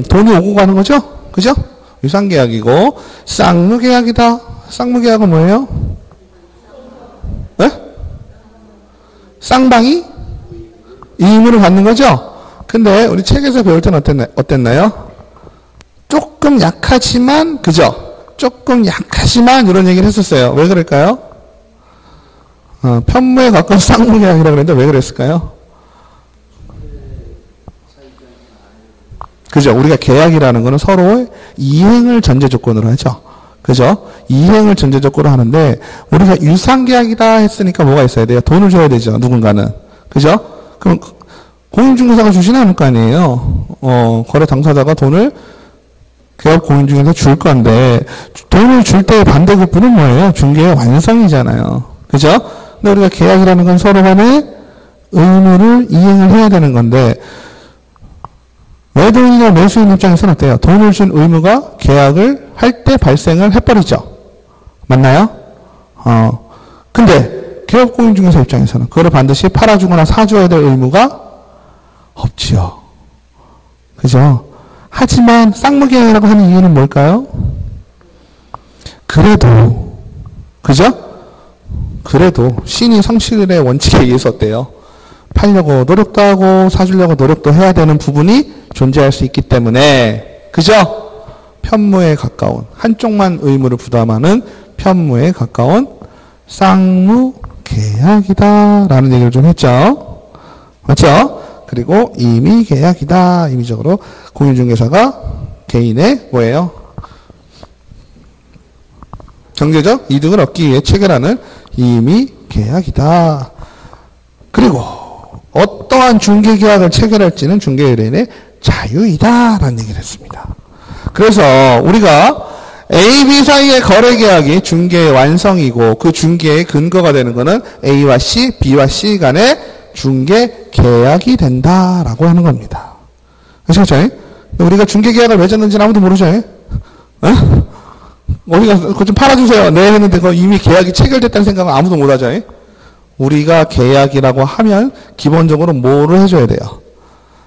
돈이 오고 가는 거죠? 그죠? 유상계약이고, 쌍무계약이다. 쌍무계약은 뭐예요? 네? 쌍방이 의무를 받는 거죠? 근데 우리 책에서 배울 때는 어땠나요? 조금 약하지만, 그죠? 조금 약하지만 이런 얘기를 했었어요. 왜 그럴까요? 편무에 가까운 쌍무계약이라고 그랬는데 왜 그랬을까요? 그죠? 우리가 계약이라는 거는 서로의 이행을 전제 조건으로 하죠. 그죠? 이행을 전제 조건으로 하는데, 우리가 유상계약이다 했으니까 뭐가 있어야 돼요? 돈을 줘야 되죠. 누군가는. 그죠? 그럼 공인중개사가 주지는 않을 거 아니에요. 거래 당사자가 돈을 개업 공인중개사 줄 건데, 돈을 줄 때의 반대급부는 뭐예요? 중개의 완성이잖아요. 그죠? 근데 우리가 계약이라는 건 서로 간에 의무를 이행을 해야 되는 건데, 매도인이나 매수인 입장에서는 어때요? 돈을 준 의무가 계약을 할 때 발생을 해버리죠. 맞나요? 근데 개업공인중개사 입장에서는 그거를 반드시 팔아주거나 사줘야 될 의무가 없지요. 그죠? 하지만 쌍무계약이라고 하는 이유는 뭘까요? 그죠? 그래도 신이 성실의 원칙에 의해서 어때요? 팔려고 노력도 하고 사주려고 노력도 해야 되는 부분이 존재할 수 있기 때문에, 그죠? 편무에 가까운, 한쪽만 의무를 부담하는 편무에 가까운 쌍무계약이다 라는 얘기를 좀 했죠. 맞죠? 그리고 임의계약이다. 임의적으로 공인중개사가 개인의 뭐예요? 경제적 이득을 얻기 위해 체결하는 임의계약이다. 그리고 어떠한 중개계약을 체결할지는 중개의뢰인의 자유이다 라는 얘기를 했습니다. 그래서 우리가 A, B 사이의 거래계약이 중개의 완성이고, 그 중개의 근거가 되는 것은 A와 C, B와 C 간의 중개계약이 된다라고 하는 겁니다. 아시겠죠? 우리가 중개계약을 맺었는지는 아무도 모르죠? 우리가 그거 좀 팔아주세요 네 했는데 그거 이미 계약이 체결됐다는 생각은 아무도 못하죠? 우리가 계약이라고 하면 기본적으로 뭐를 해줘야 돼요?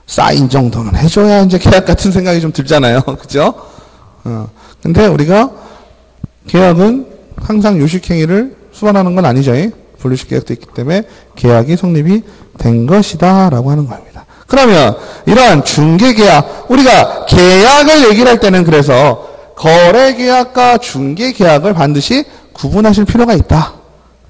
사인 정도는 해줘야 이제 계약 같은 생각이 좀 들잖아요. 그죠? 근데 우리가 계약은 항상 요식행위를 수반하는 건 아니죠. 분류식 계약도 있기 때문에 계약이 성립이 된 것이다 라고 하는 겁니다. 그러면 이러한 중개계약, 우리가 계약을 얘기를 할 때는 그래서 거래계약과 중개계약을 반드시 구분하실 필요가 있다.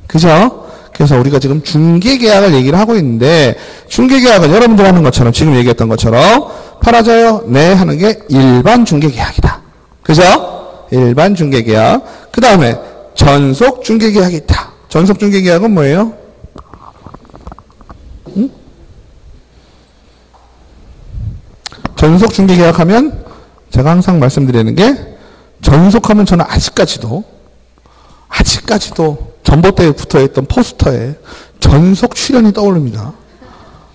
그죠? 그래서 우리가 지금 중개계약을 얘기를 하고 있는데, 중개계약은 여러분들 하는 것처럼, 지금 얘기했던 것처럼 팔아줘요 네 하는 게 일반 중개계약이다. 그죠? 일반 중개계약. 그 다음에 전속 중개계약이 있다. 전속 중개계약은 뭐예요? 응? 전속 중개계약하면 제가 항상 말씀드리는 게 전속하면 저는 아직까지도 전봇대에 붙어있던 포스터에 전속 출연이 떠오릅니다.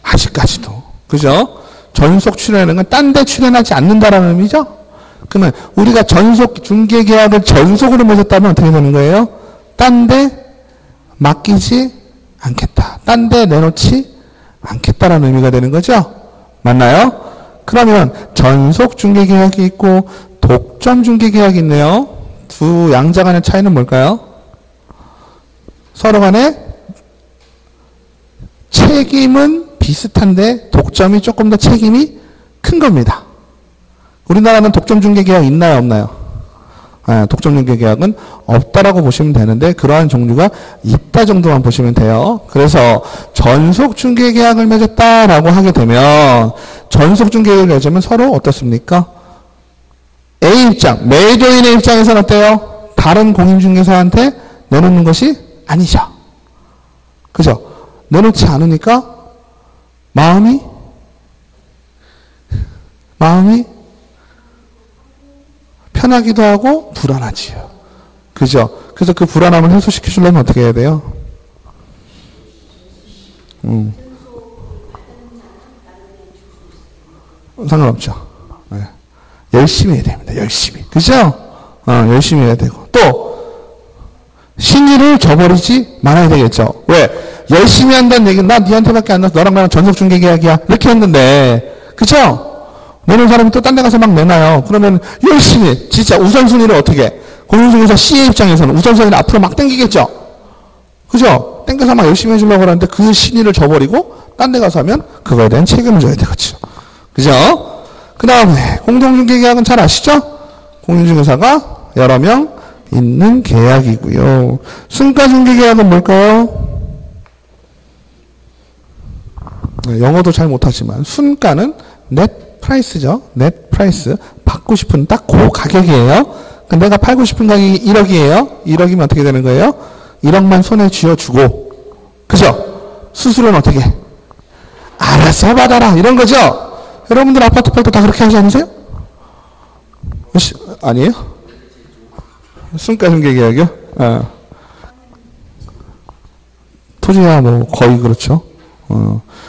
아직까지도. 그죠? 전속 출연하는 건 딴 데 출연하지 않는다라는 의미죠? 그러면 우리가 전속 중개계약을 전속으로 맺었다면 어떻게 되는 거예요? 딴 데 맡기지 않겠다. 딴 데 내놓지 않겠다라는 의미가 되는 거죠? 맞나요? 그러면 전속 중개계약이 있고 독점 중개계약이 있네요. 두 양자 간의 차이는 뭘까요? 서로 간에 책임은 비슷한데 독점이 조금 더 책임이 큰 겁니다. 우리나라는 독점 중개계약 있나요? 없나요? 독점 중개계약은 없다라고 보시면 되는데 그러한 종류가 있다 정도만 보시면 돼요. 그래서 전속 중개계약을 맺었다라고 하게 되면 전속 중개계약을 맺으면 서로 어떻습니까? A 입장, 매도인의 입장에서는 어때요? 다른 공인중개사한테 내놓는 것이 아니죠. 그죠? 내놓지 않으니까 마음이 편하기도 하고 불안하지요. 그죠? 그래서 그 불안함을 해소시켜 주려면 어떻게 해야 돼요? 상관없죠. 네. 열심히 해야 됩니다. 열심히. 그죠? 열심히 해야 되고. 또 신의를 저버리지 말아야 되겠죠. 왜? 열심히 한다는 얘기는 나 니한테밖에 안 나서 너랑 나랑 전속중개계약이야. 이렇게 했는데 그죠? 내는 사람이 또 딴 데 가서 막 내놔요. 그러면 열심히 진짜 우선순위를 어떻게 공인중개사 C의 입장에서는 우선순위를 앞으로 막 당기겠죠. 그죠? 당겨서 막 열심히 해주려고 하는데 그 신의를 저버리고 딴 데 가서 하면 그거에 대한 책임을 져야 되겠죠. 그죠? 그 다음에 공동중개계약은 잘 아시죠? 공인중개사가 여러 명 있는 계약이고요. 순가중개계약은 뭘까요? 영어도 잘 못하지만 순가는 넷 프라이스죠. 넷 프라이스. 받고 싶은 딱 그 가격이에요. 내가 팔고 싶은 가격이 1억이에요. 1억이면 어떻게 되는 거예요? 1억만 손에 쥐어주고 그죠? 수수료는 어떻게? 알아서 받아라. 이런 거죠? 여러분들 아파트 팔 때 다 그렇게 하지 않으세요? 아니에요? 순가중개계약이요? 토지야 뭐 거의 그렇죠.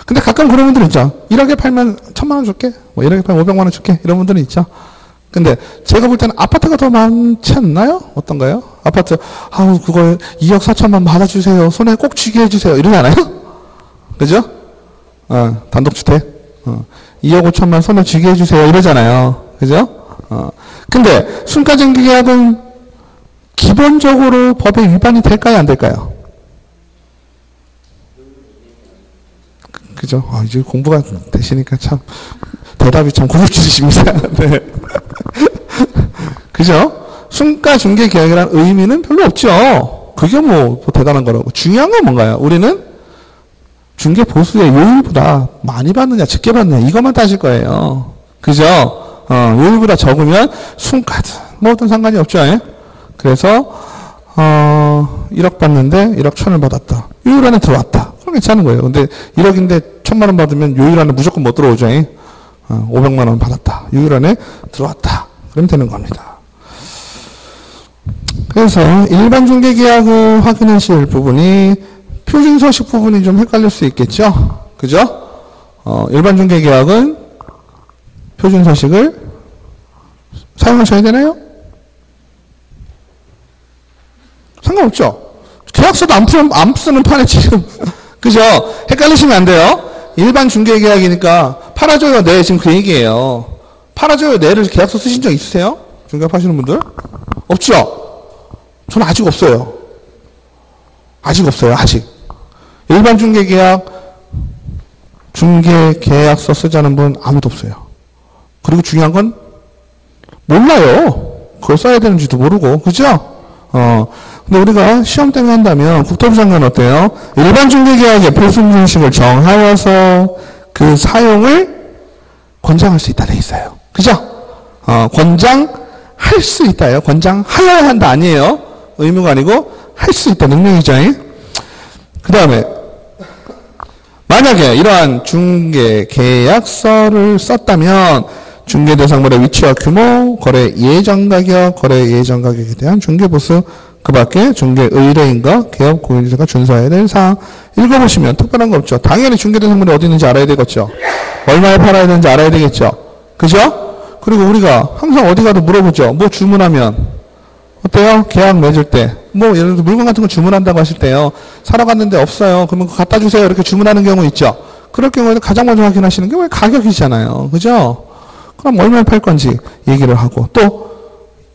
근데 가끔 그런 분들 있죠. 1억에 팔면 1,000만 원 줄게. 뭐 1억에 팔면 500만 원 줄게. 이런 분들은 있죠. 근데 제가 볼 때는 아파트가 더 많지 않나요? 어떤가요? 아파트 그거 2억 4천만 받아주세요. 손에 꼭 쥐게 해주세요. 이러지 않아요? 그죠? 단독주택 2억 5천만 손에 쥐게 해주세요. 이러잖아요. 그죠? 근데 순가중개계약은 기본적으로 법에 위반이 될까요? 안 될까요? 그죠? 이제 공부가 되시니까 참 대답이 참 고급지십니다. 네. 그죠? 순가중개계약이라는 의미는 별로 없죠. 그게 뭐 대단한 거라고. 중요한 건 뭔가요? 우리는 중개 보수의 요율보다 많이 받느냐 적게 받느냐 이것만 따질 거예요. 그죠? 요율보다 적으면 순가든 뭐든 상관이 없죠. 예? 그래서 1억 받는데 1억 1,000을 받았다. 요율 안에 들어왔다. 그럼 괜찮은 거예요. 근데 1억인데 1,000만 원 받으면 요율 안에 무조건 못 들어오죠. 500만 원 받았다. 요율 안에 들어왔다. 그러면 되는 겁니다. 그래서 일반 중개계약을 확인하실 부분이 표준서식 부분이 좀 헷갈릴 수 있겠죠. 그죠? 일반 중개계약은 표준서식을 사용하셔야 되나요? 상관없죠. 계약서도 안 쓰는 판에 지금 그죠? 헷갈리시면 안 돼요. 일반 중개계약이니까 팔아줘요 네 지금 그 얘기예요. 팔아줘요 네를 계약서 쓰신 적 있으세요? 중개업 하시는 분들? 없죠? 저는 아직 없어요. 아직. 일반 중개계약 중개계약서 쓰자는 분 아무도 없어요. 그리고 중요한 건 몰라요. 그걸 써야 되는지도 모르고 그죠? 근데 우리가 시험 때문에 한다면 국토부 장관 어때요? 일반 중개계약의 표준정식을 정하여서 그 사용을 권장할 수 있다 돼 있어요. 그죠? 권장할 수 있다요. 권장하여야 한다 아니에요. 의무가 아니고 할 수 있다. 능력이죠. 그 다음에 만약에 이러한 중개 계약서를 썼다면 중개 대상물의 위치와 규모, 거래 예정 가격, 거래 예정 가격에 대한 중개 보수, 그 밖에 중개 의뢰인과 개업 고객자가 준수해야 될 사항 읽어보시면 특별한 거 없죠. 당연히 중개 대상물이 어디 있는지 알아야 되겠죠. 얼마에 팔아야 되는지 알아야 되겠죠. 그죠? 그리고 우리가 항상 어디 가도 물어보죠. 뭐 주문하면 어때요? 계약 맺을 때 뭐 예를 들어 물건 같은 거 주문한다고 하실 때요. 사러 갔는데 없어요. 그러면 갖다 주세요. 이렇게 주문하는 경우 있죠. 그럴 경우에는 가장 먼저 확인하시는 게 왜 가격이잖아요. 그죠? 그럼 얼마에 팔 건지 얘기를 하고 또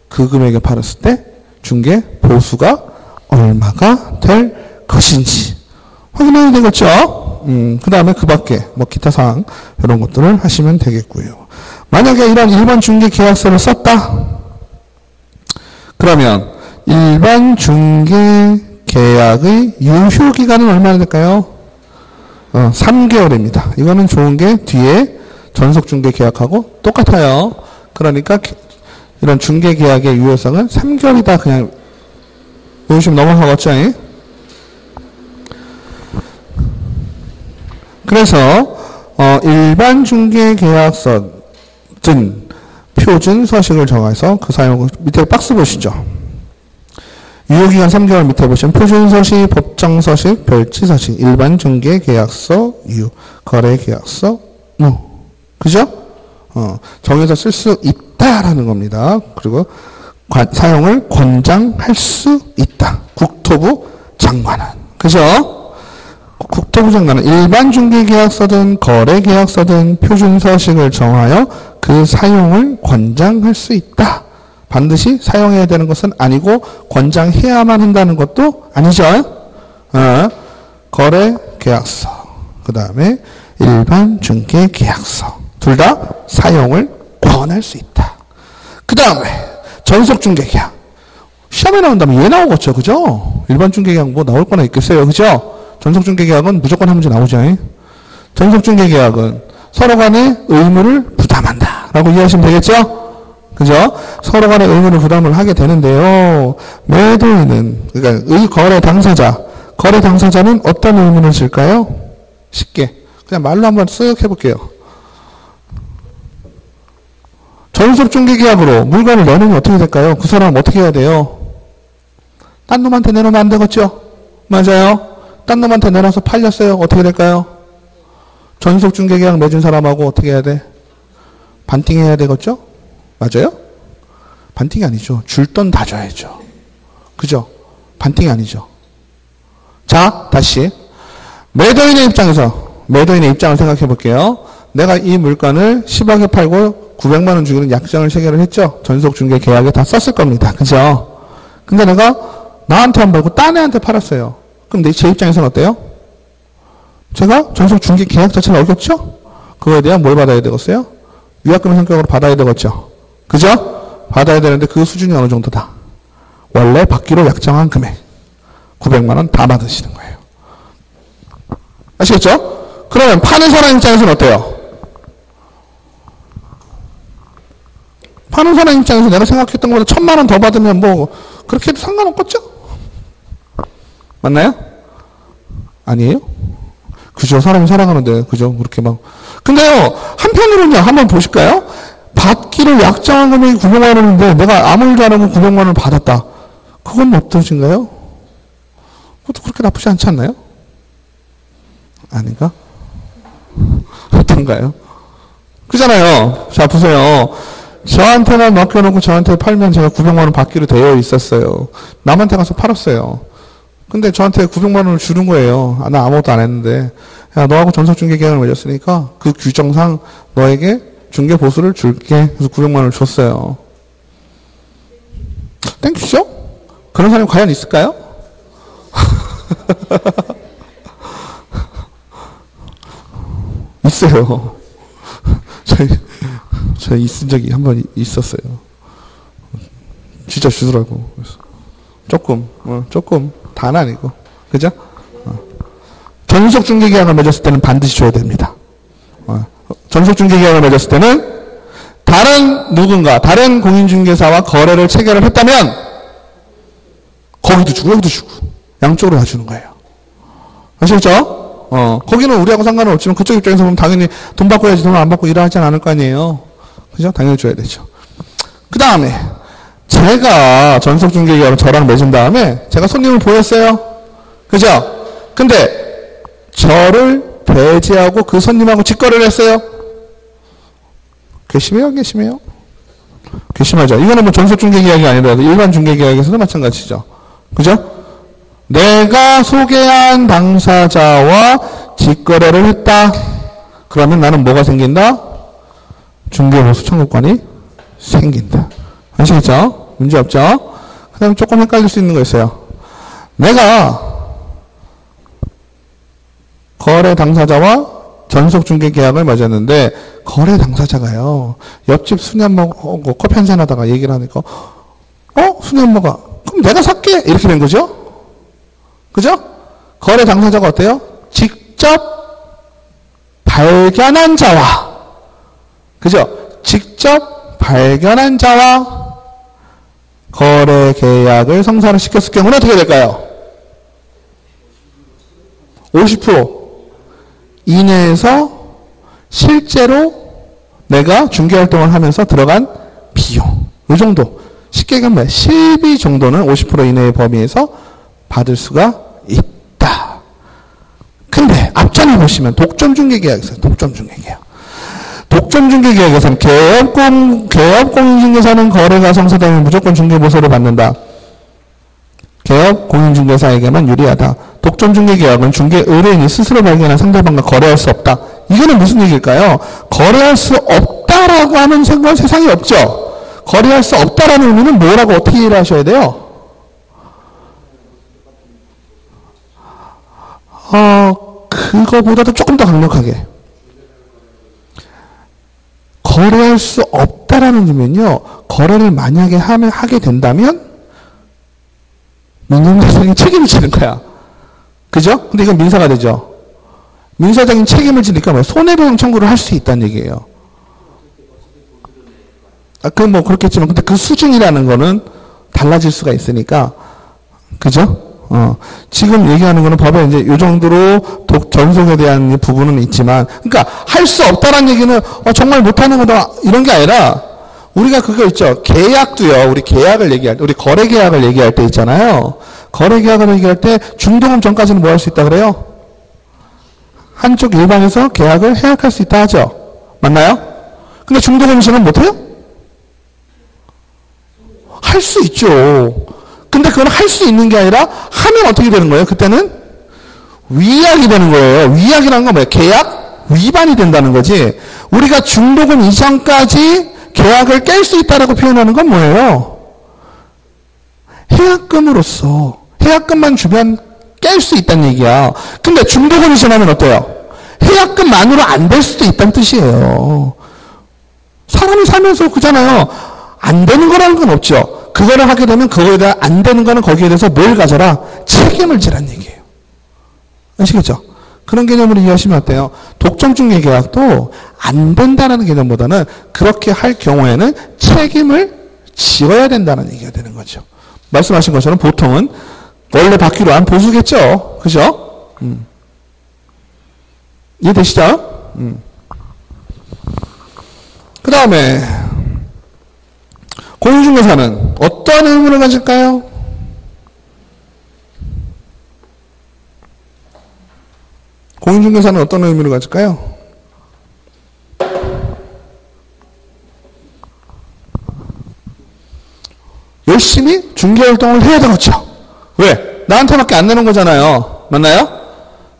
그 금액에 팔았을 때 중개 보수가 얼마가 될 것인지 확인해야 되겠죠. 그 다음에 그 밖에 뭐 기타 사항 이런 것들을 하시면 되겠고요. 만약에 이런 일반 중개 계약서를 썼다. 그러면 일반 중개 계약의 유효 기간은 얼마나 될까요? 3개월입니다. 이거는 좋은 게 뒤에 전속 중개 계약하고 똑같아요. 그러니까 이런 중개 계약의 유효성은 3개월이다. 그냥 보시면 넘어가겠죠. 그래서 일반 중개 계약서 등 표준 서식을 정해서 그 사용을 밑에 박스 보시죠. 유효기간 3개월 밑에 보시면 표준 서식, 법정 서식, 별지 서식, 일반 중개 계약서, 거래 계약서, 그죠? 정해서 쓸 수 있다라는 겁니다. 그리고 사용을 권장할 수 있다. 국토부 장관은. 그죠? 국토부 장관은 일반 중개 계약서든 거래 계약서든 표준 서식을 정하여 그 사용을 권장할 수 있다. 반드시 사용해야 되는 것은 아니고 권장해야만 한다는 것도 아니죠. 거래 계약서, 그 다음에 일반 중개 계약서 둘 다 사용을 권할 수 있다. 그 다음에 전속 중개 계약. 시험에 나온다면 얘 나오겠죠. 그죠? 일반 중개 계약 뭐 나올 거나 있겠어요. 그죠? 전속 중개 계약은 무조건 한 문제 나오죠. 전속 중개 계약은 서로 간의 의무를 부담한다 라고 이해하시면 되겠죠? 그죠? 서로 간의 의무를 부담을 하게 되는데요. 매도인은, 그러니까 거래 당사자는 어떤 의무를 질까요? 쉽게. 그냥 말로 한번 쓱 해볼게요. 전속 중개 계약으로 물건을 내놓으면 어떻게 될까요? 그 사람은 어떻게 해야 돼요? 딴 놈한테 내놓으면 안 되겠죠? 맞아요. 딴 놈한테 내놔서 팔렸어요. 어떻게 될까요? 전속 중개 계약 맺은 사람하고 어떻게 해야 돼? 반띵해야 되겠죠? 맞아요? 반띵이 아니죠. 줄 돈 다 줘야죠. 그죠? 반띵이 아니죠. 자, 다시. 매도인의 입장을 생각해 볼게요. 내가 이 물건을 10억에 팔고 900만 원 주기로 약정을 체결을 했죠. 전속 중개 계약에 다 썼을 겁니다. 그죠? 근데 내가 나한테 안 팔고 딴 애한테 팔았어요. 그럼 제 입장에서는 어때요? 제가 전속 중개 계약 자체를 어겼죠? 그거에 대한 뭘 받아야 되겠어요? 위약금의 성격으로 받아야 되겠죠? 그죠? 받아야 되는데 그 수준이 어느 정도다? 원래 받기로 약정한 금액 900만 원 다 받으시는 거예요. 아시겠죠? 그러면 파는 사람 입장에서는 어때요? 파는 사람 입장에서 내가 생각했던 것보다 1000만 원 더 받으면 뭐 그렇게 해도 상관없겠죠? 맞나요? 아니에요? 그죠? 사람이 살아가는데 그죠? 그렇게 막 근데요 한편으로는요 한번 보실까요? 받기로 약정한 금액이 900만 원인데 내가 아무 일도 안 하고 900만 원을 받았다. 그건 어떠신가요? 그것도 그렇게 나쁘지 않지 않나요? 아닌가? 어떤가요? 그잖아요. 자 보세요. 저한테만 맡겨놓고 저한테 팔면 제가 900만 원 받기로 되어 있었어요. 남한테 가서 팔았어요. 근데 저한테 900만 원을 주는 거예요. 나 아무것도 안 했는데. 야, 너하고 전속 중개 계약을 맺었으니까 그 규정상 너에게 중개 보수를 줄게. 그래서 900만 원을 줬어요. 땡큐죠? 그런 사람이 과연 있을까요? 있어요. 제가 있은 적이 한 번 있었어요. 진짜 주더라고. 그래서 조금 다는 아니고, 그죠? 전속 중개 계약을 맺었을 때는 반드시 줘야 됩니다. 전속 중개 계약을 맺었을 때는 다른 공인중개사와 거래를 체결을 했다면 거기도 주고 여기도 주고 양쪽으로 다 주는 거예요. 아시겠죠? 거기는 우리하고 상관은 없지만 그쪽 입장에서 보면 당연히 돈 받고 해야지 돈 안 받고 일하지 않을 거 아니에요. 그죠? 당연히 줘야 되죠. 그 다음에 제가 전속중개계약을 저랑 맺은 다음에 제가 손님을 보였어요. 그죠? 근데 저를 배제하고 그 손님하고 직거래를 했어요. 괘씸해요? 안 괘씸해요? 괘씸하죠. 이거는 뭐 전속중개계약이 아니라도 일반 중개계약에서도 마찬가지죠. 그죠? 내가 소개한 당사자와 직거래를 했다. 그러면 나는 뭐가 생긴다? 중개보수 청구권이 생긴다. 아시겠죠? 문제 없죠? 그 다음에 조금 헷갈릴 수 있는 거 있어요. 내가 거래 당사자와 전속 중개 계약을 맺었는데 거래 당사자가요. 옆집 수년모고 커피 한잔 하다가 얘기를 하니까 수년모가 그럼 내가 살게 이렇게 된 거죠. 그죠? 거래 당사자가 어때요? 직접 발견한 자와 그죠? 직접 발견한 자와 거래 계약을 성사를 시켰을 경우는 어떻게 될까요? 50% 이내에서 실제로 내가 중개활동을 하면서 들어간 비용 이 정도 쉽게 얘기하면 실비 정도는 50% 이내의 범위에서 받을 수가 있다. 근데 앞전에 보시면 독점중개계약에서 독점중개계약에서는 개업공인중개사는 거래가 성사되면 무조건 중개보수를 받는다. 개업공인중개사에게만 유리하다. 독점중개계약은 중개 의뢰인이 스스로 발견한 상대방과 거래할 수 없다. 이거는 무슨 얘기일까요? 거래할 수 없다라고 하는 생각은 세상에 없죠. 거래할 수 없다라는 의미는 뭐라고 어떻게 이해를 하셔야 돼요? 그거보다도 조금 더 강력하게. 거래할 수 없다라는 의미는요, 거래를 만약에 하게 된다면, 민영대상이 책임을 지는 거야. 그죠? 근데 이건 민사가 되죠. 민사적인 책임을 지니까 뭐 손해배상 청구를 할 수 있다는 얘기예요. 그건 뭐 그렇겠지만, 근데 그 수준이라는 거는 달라질 수가 있으니까, 그죠? 지금 얘기하는 거는 법에 이제 요 정도로 전속에 대한 부분은 있지만, 그러니까 할 수 없다는 얘기는 정말 못하는 거다 이런 게 아니라 우리가 그거 있죠. 계약도요. 우리 계약을 얘기할 때, 우리 거래 계약을 얘기할 때 있잖아요. 거래 계약을 얘기할 때 중도금 전까지는 뭐 할 수 있다 그래요? 한쪽 일방에서 계약을 해약할 수 있다 하죠. 맞나요? 근데 중도금 시는 못해요? 할 수 있죠. 근데 그건 할 수 있는 게 아니라 하면 어떻게 되는 거예요? 그때는 위약이 되는 거예요. 위약이라는 건 뭐예요? 계약 위반이 된다는 거지. 우리가 중도금 이전까지 계약을 깰 수 있다라고 표현하는 건 뭐예요? 해약금으로서 해약금만 주면 깰 수 있다는 얘기야. 근데 중도금이 지나면 어때요? 해약금만으로 안 될 수도 있다는 뜻이에요. 사람이 살면서 그잖아요. 안 되는 거라는 건 없죠. 그거를 하게 되면 그거에 대한 안 되는 거는 거기에 대해서 뭘 가져라? 책임을 지란 얘기예요. 아시겠죠? 그런 개념으로 이해하시면 어때요? 독점중개계약도 안 된다는 개념보다는 그렇게 할 경우에는 책임을 지어야 된다는 얘기가 되는 거죠. 말씀하신 것처럼 보통은 원래 받기로 한 보수겠죠? 그죠? 이해되시죠? 그 다음에 공인중개사는 어떤 의무를 가질까요? 공인중개사는 어떤 의무를 가질까요? 열심히 중개활동을 해야 되겠죠. 왜? 나한테밖에 안 내는 거잖아요. 맞나요?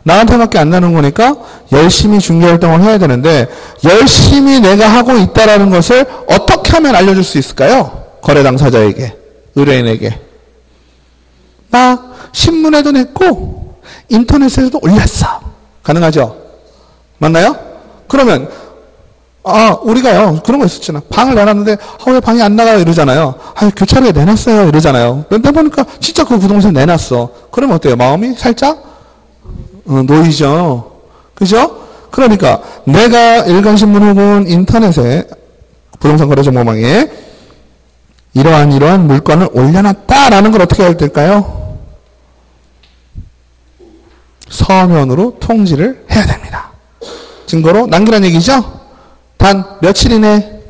나한테밖에 안 나는 거니까 열심히 중개활동을 해야 되는데 열심히 내가 하고 있다라는 것을 어떻게 하면 알려줄 수 있을까요? 거래 당사자에게, 의뢰인에게. 나 신문에도 냈고 인터넷에도 올렸어. 가능하죠? 맞나요? 그러면 우리가요 그런 거 있었잖아. 방을 내놨는데 왜 방이 안 나가요? 이러잖아요. 교차로에 내놨어요. 이러잖아요. 그런데 보니까 진짜 그 부동산 내놨어. 그러면 어때요? 마음이 살짝 놓이죠. 그죠? 그러니까 내가 일간신문 혹은 인터넷에 부동산 거래 정보망에 이러한 물건을 올려놨다라는 걸 어떻게 해야 될까요? 서면으로 통지를 해야 됩니다. 증거로 남기란 얘기죠? 단 며칠 이내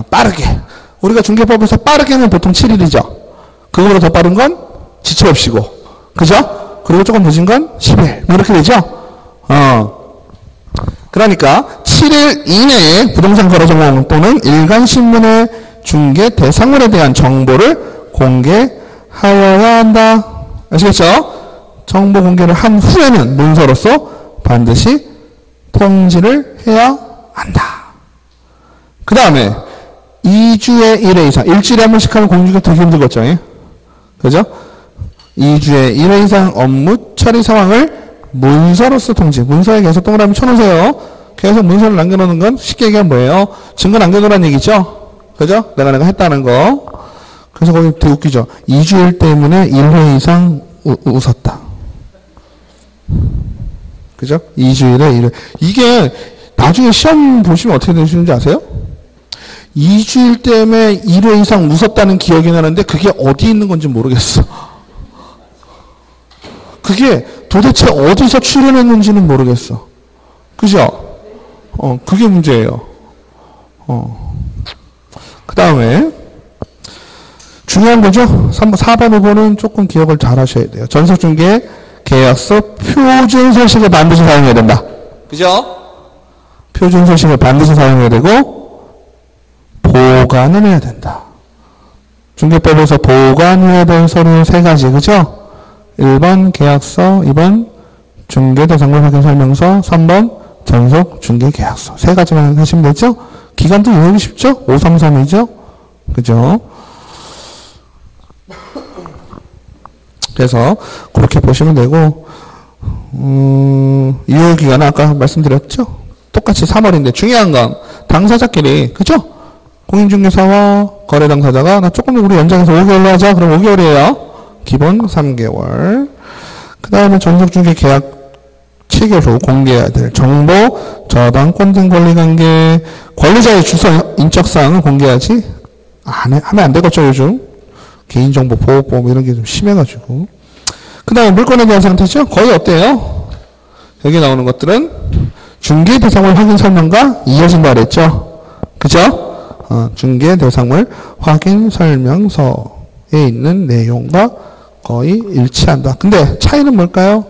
빠르게. 우리가 중개법에서 빠르게는 보통 7일이죠. 그거보다 더 빠른 건 지체 없이고. 그죠? 그리고 조금 늦은 건 10일. 뭐 이렇게 되죠? 그러니까 7일 이내에 부동산 거래정보 또는 일간신문의 중개 대상물에 대한 정보를 공개하여야 한다. 아시겠죠? 정보 공개를 한 후에는 문서로서 반드시 통지를 해야 한다. 그 다음에 2주에 1회 이상, 일주일에 한 번씩 하면 공주가 되게 힘들겠죠. 그죠? 2주에 1회 이상 업무 처리 상황을 문서로서 통지. 문서에 계속 동그라미 쳐놓으세요. 계속 문서를 남겨놓는 건 쉽게 얘기하면 뭐예요? 증거 남겨놓으라는 얘기죠. 그죠? 내가 했다는 거. 그래서 거기 되게 웃기죠. 2주일 때문에 1회 이상 웃었다. 그죠? 2주일에 1회. 이게 나중에 시험 보시면 어떻게 되시는지 아세요? 2주일 때문에 1회 이상 웃었다는 기억이 나는데 그게 어디 있는 건지 모르겠어. 그게 도대체 어디서 출연했는지는 모르겠어. 그죠? 그게 문제예요. 그 다음에 중요한 거죠. 4번, 5번은 조금 기억을 잘 하셔야 돼요. 전속중개 계약서 표준 서식을 반드시 사용해야 된다. 그죠? 표준 서식을 반드시 사용해야 되고 보관을 해야 된다. 중개법에서 보관해야 될 서류 3가지. 그죠? 1번 계약서, 2번 중개대상물 확인 설명서, 3번 전속 중개계약서. 3가지만 하시면 되죠? 기간도 이해하기 쉽죠? 533이죠? 그죠? 그래서 그렇게 보시면 되고 유효기간은 아까 말씀드렸죠? 똑같이 3월인데 중요한 건 당사자끼리 그죠? 공인중개사와 거래당사자가 나 조금 우리 연장해서 5개월로 하자. 그럼 5개월이에요. 기본 3개월. 그 다음에 전속중개 계약 체결 후 공개해야 될 정보, 저당권 등 권리관계, 권리자의 주소, 인적사항을 공개하지 하면 안 되겠죠, 요즘. 개인정보 보호법 이런 게 좀 심해가지고. 그 다음에 물건에 대한 상태죠. 거의 어때요? 여기 나오는 것들은 중개대상물 확인 설명과 이어진 바 그랬죠. 그죠? 중개대상물 확인 설명서에 있는 내용과 거의 일치한다. 근데 차이는 뭘까요?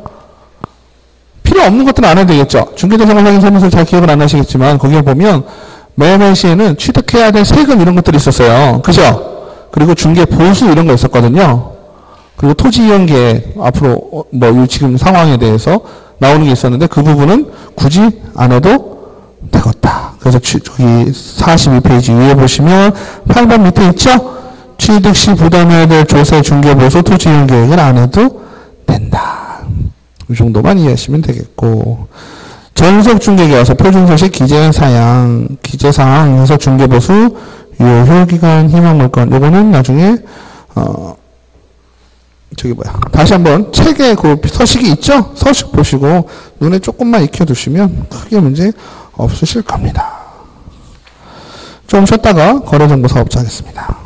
필요 없는 것들은 안 해도 되겠죠. 중개대상물 확인 설명서 잘 기억을 안 하시겠지만 거기에 보면 매매 시에는 취득해야 될 세금 이런 것들이 있었어요. 그죠? 그리고 중개 보수 이런 거 있었거든요. 그리고 토지 이용 계획 앞으로 뭐 지금 상황에 대해서 나오는 게 있었는데 그 부분은 굳이 안 해도 되겠다. 그래서 저기 42페이지 위에 보시면 8번 밑에 있죠? 취득 시 부담해야 될 조세 중개 보수 토지 이용 계획을 안 해도 된다. 이 정도만 이해하시면 되겠고. 전속 중개계약서 표준서식 기재사항, 기재사항에서 중개보수 유효기간 희망물건 요거는 나중에 다시 한번 책에 그 서식이 있죠? 서식 보시고 눈에 조금만 익혀두시면 크게 문제 없으실 겁니다. 좀 쉬었다가 거래정보 사업자 하겠습니다.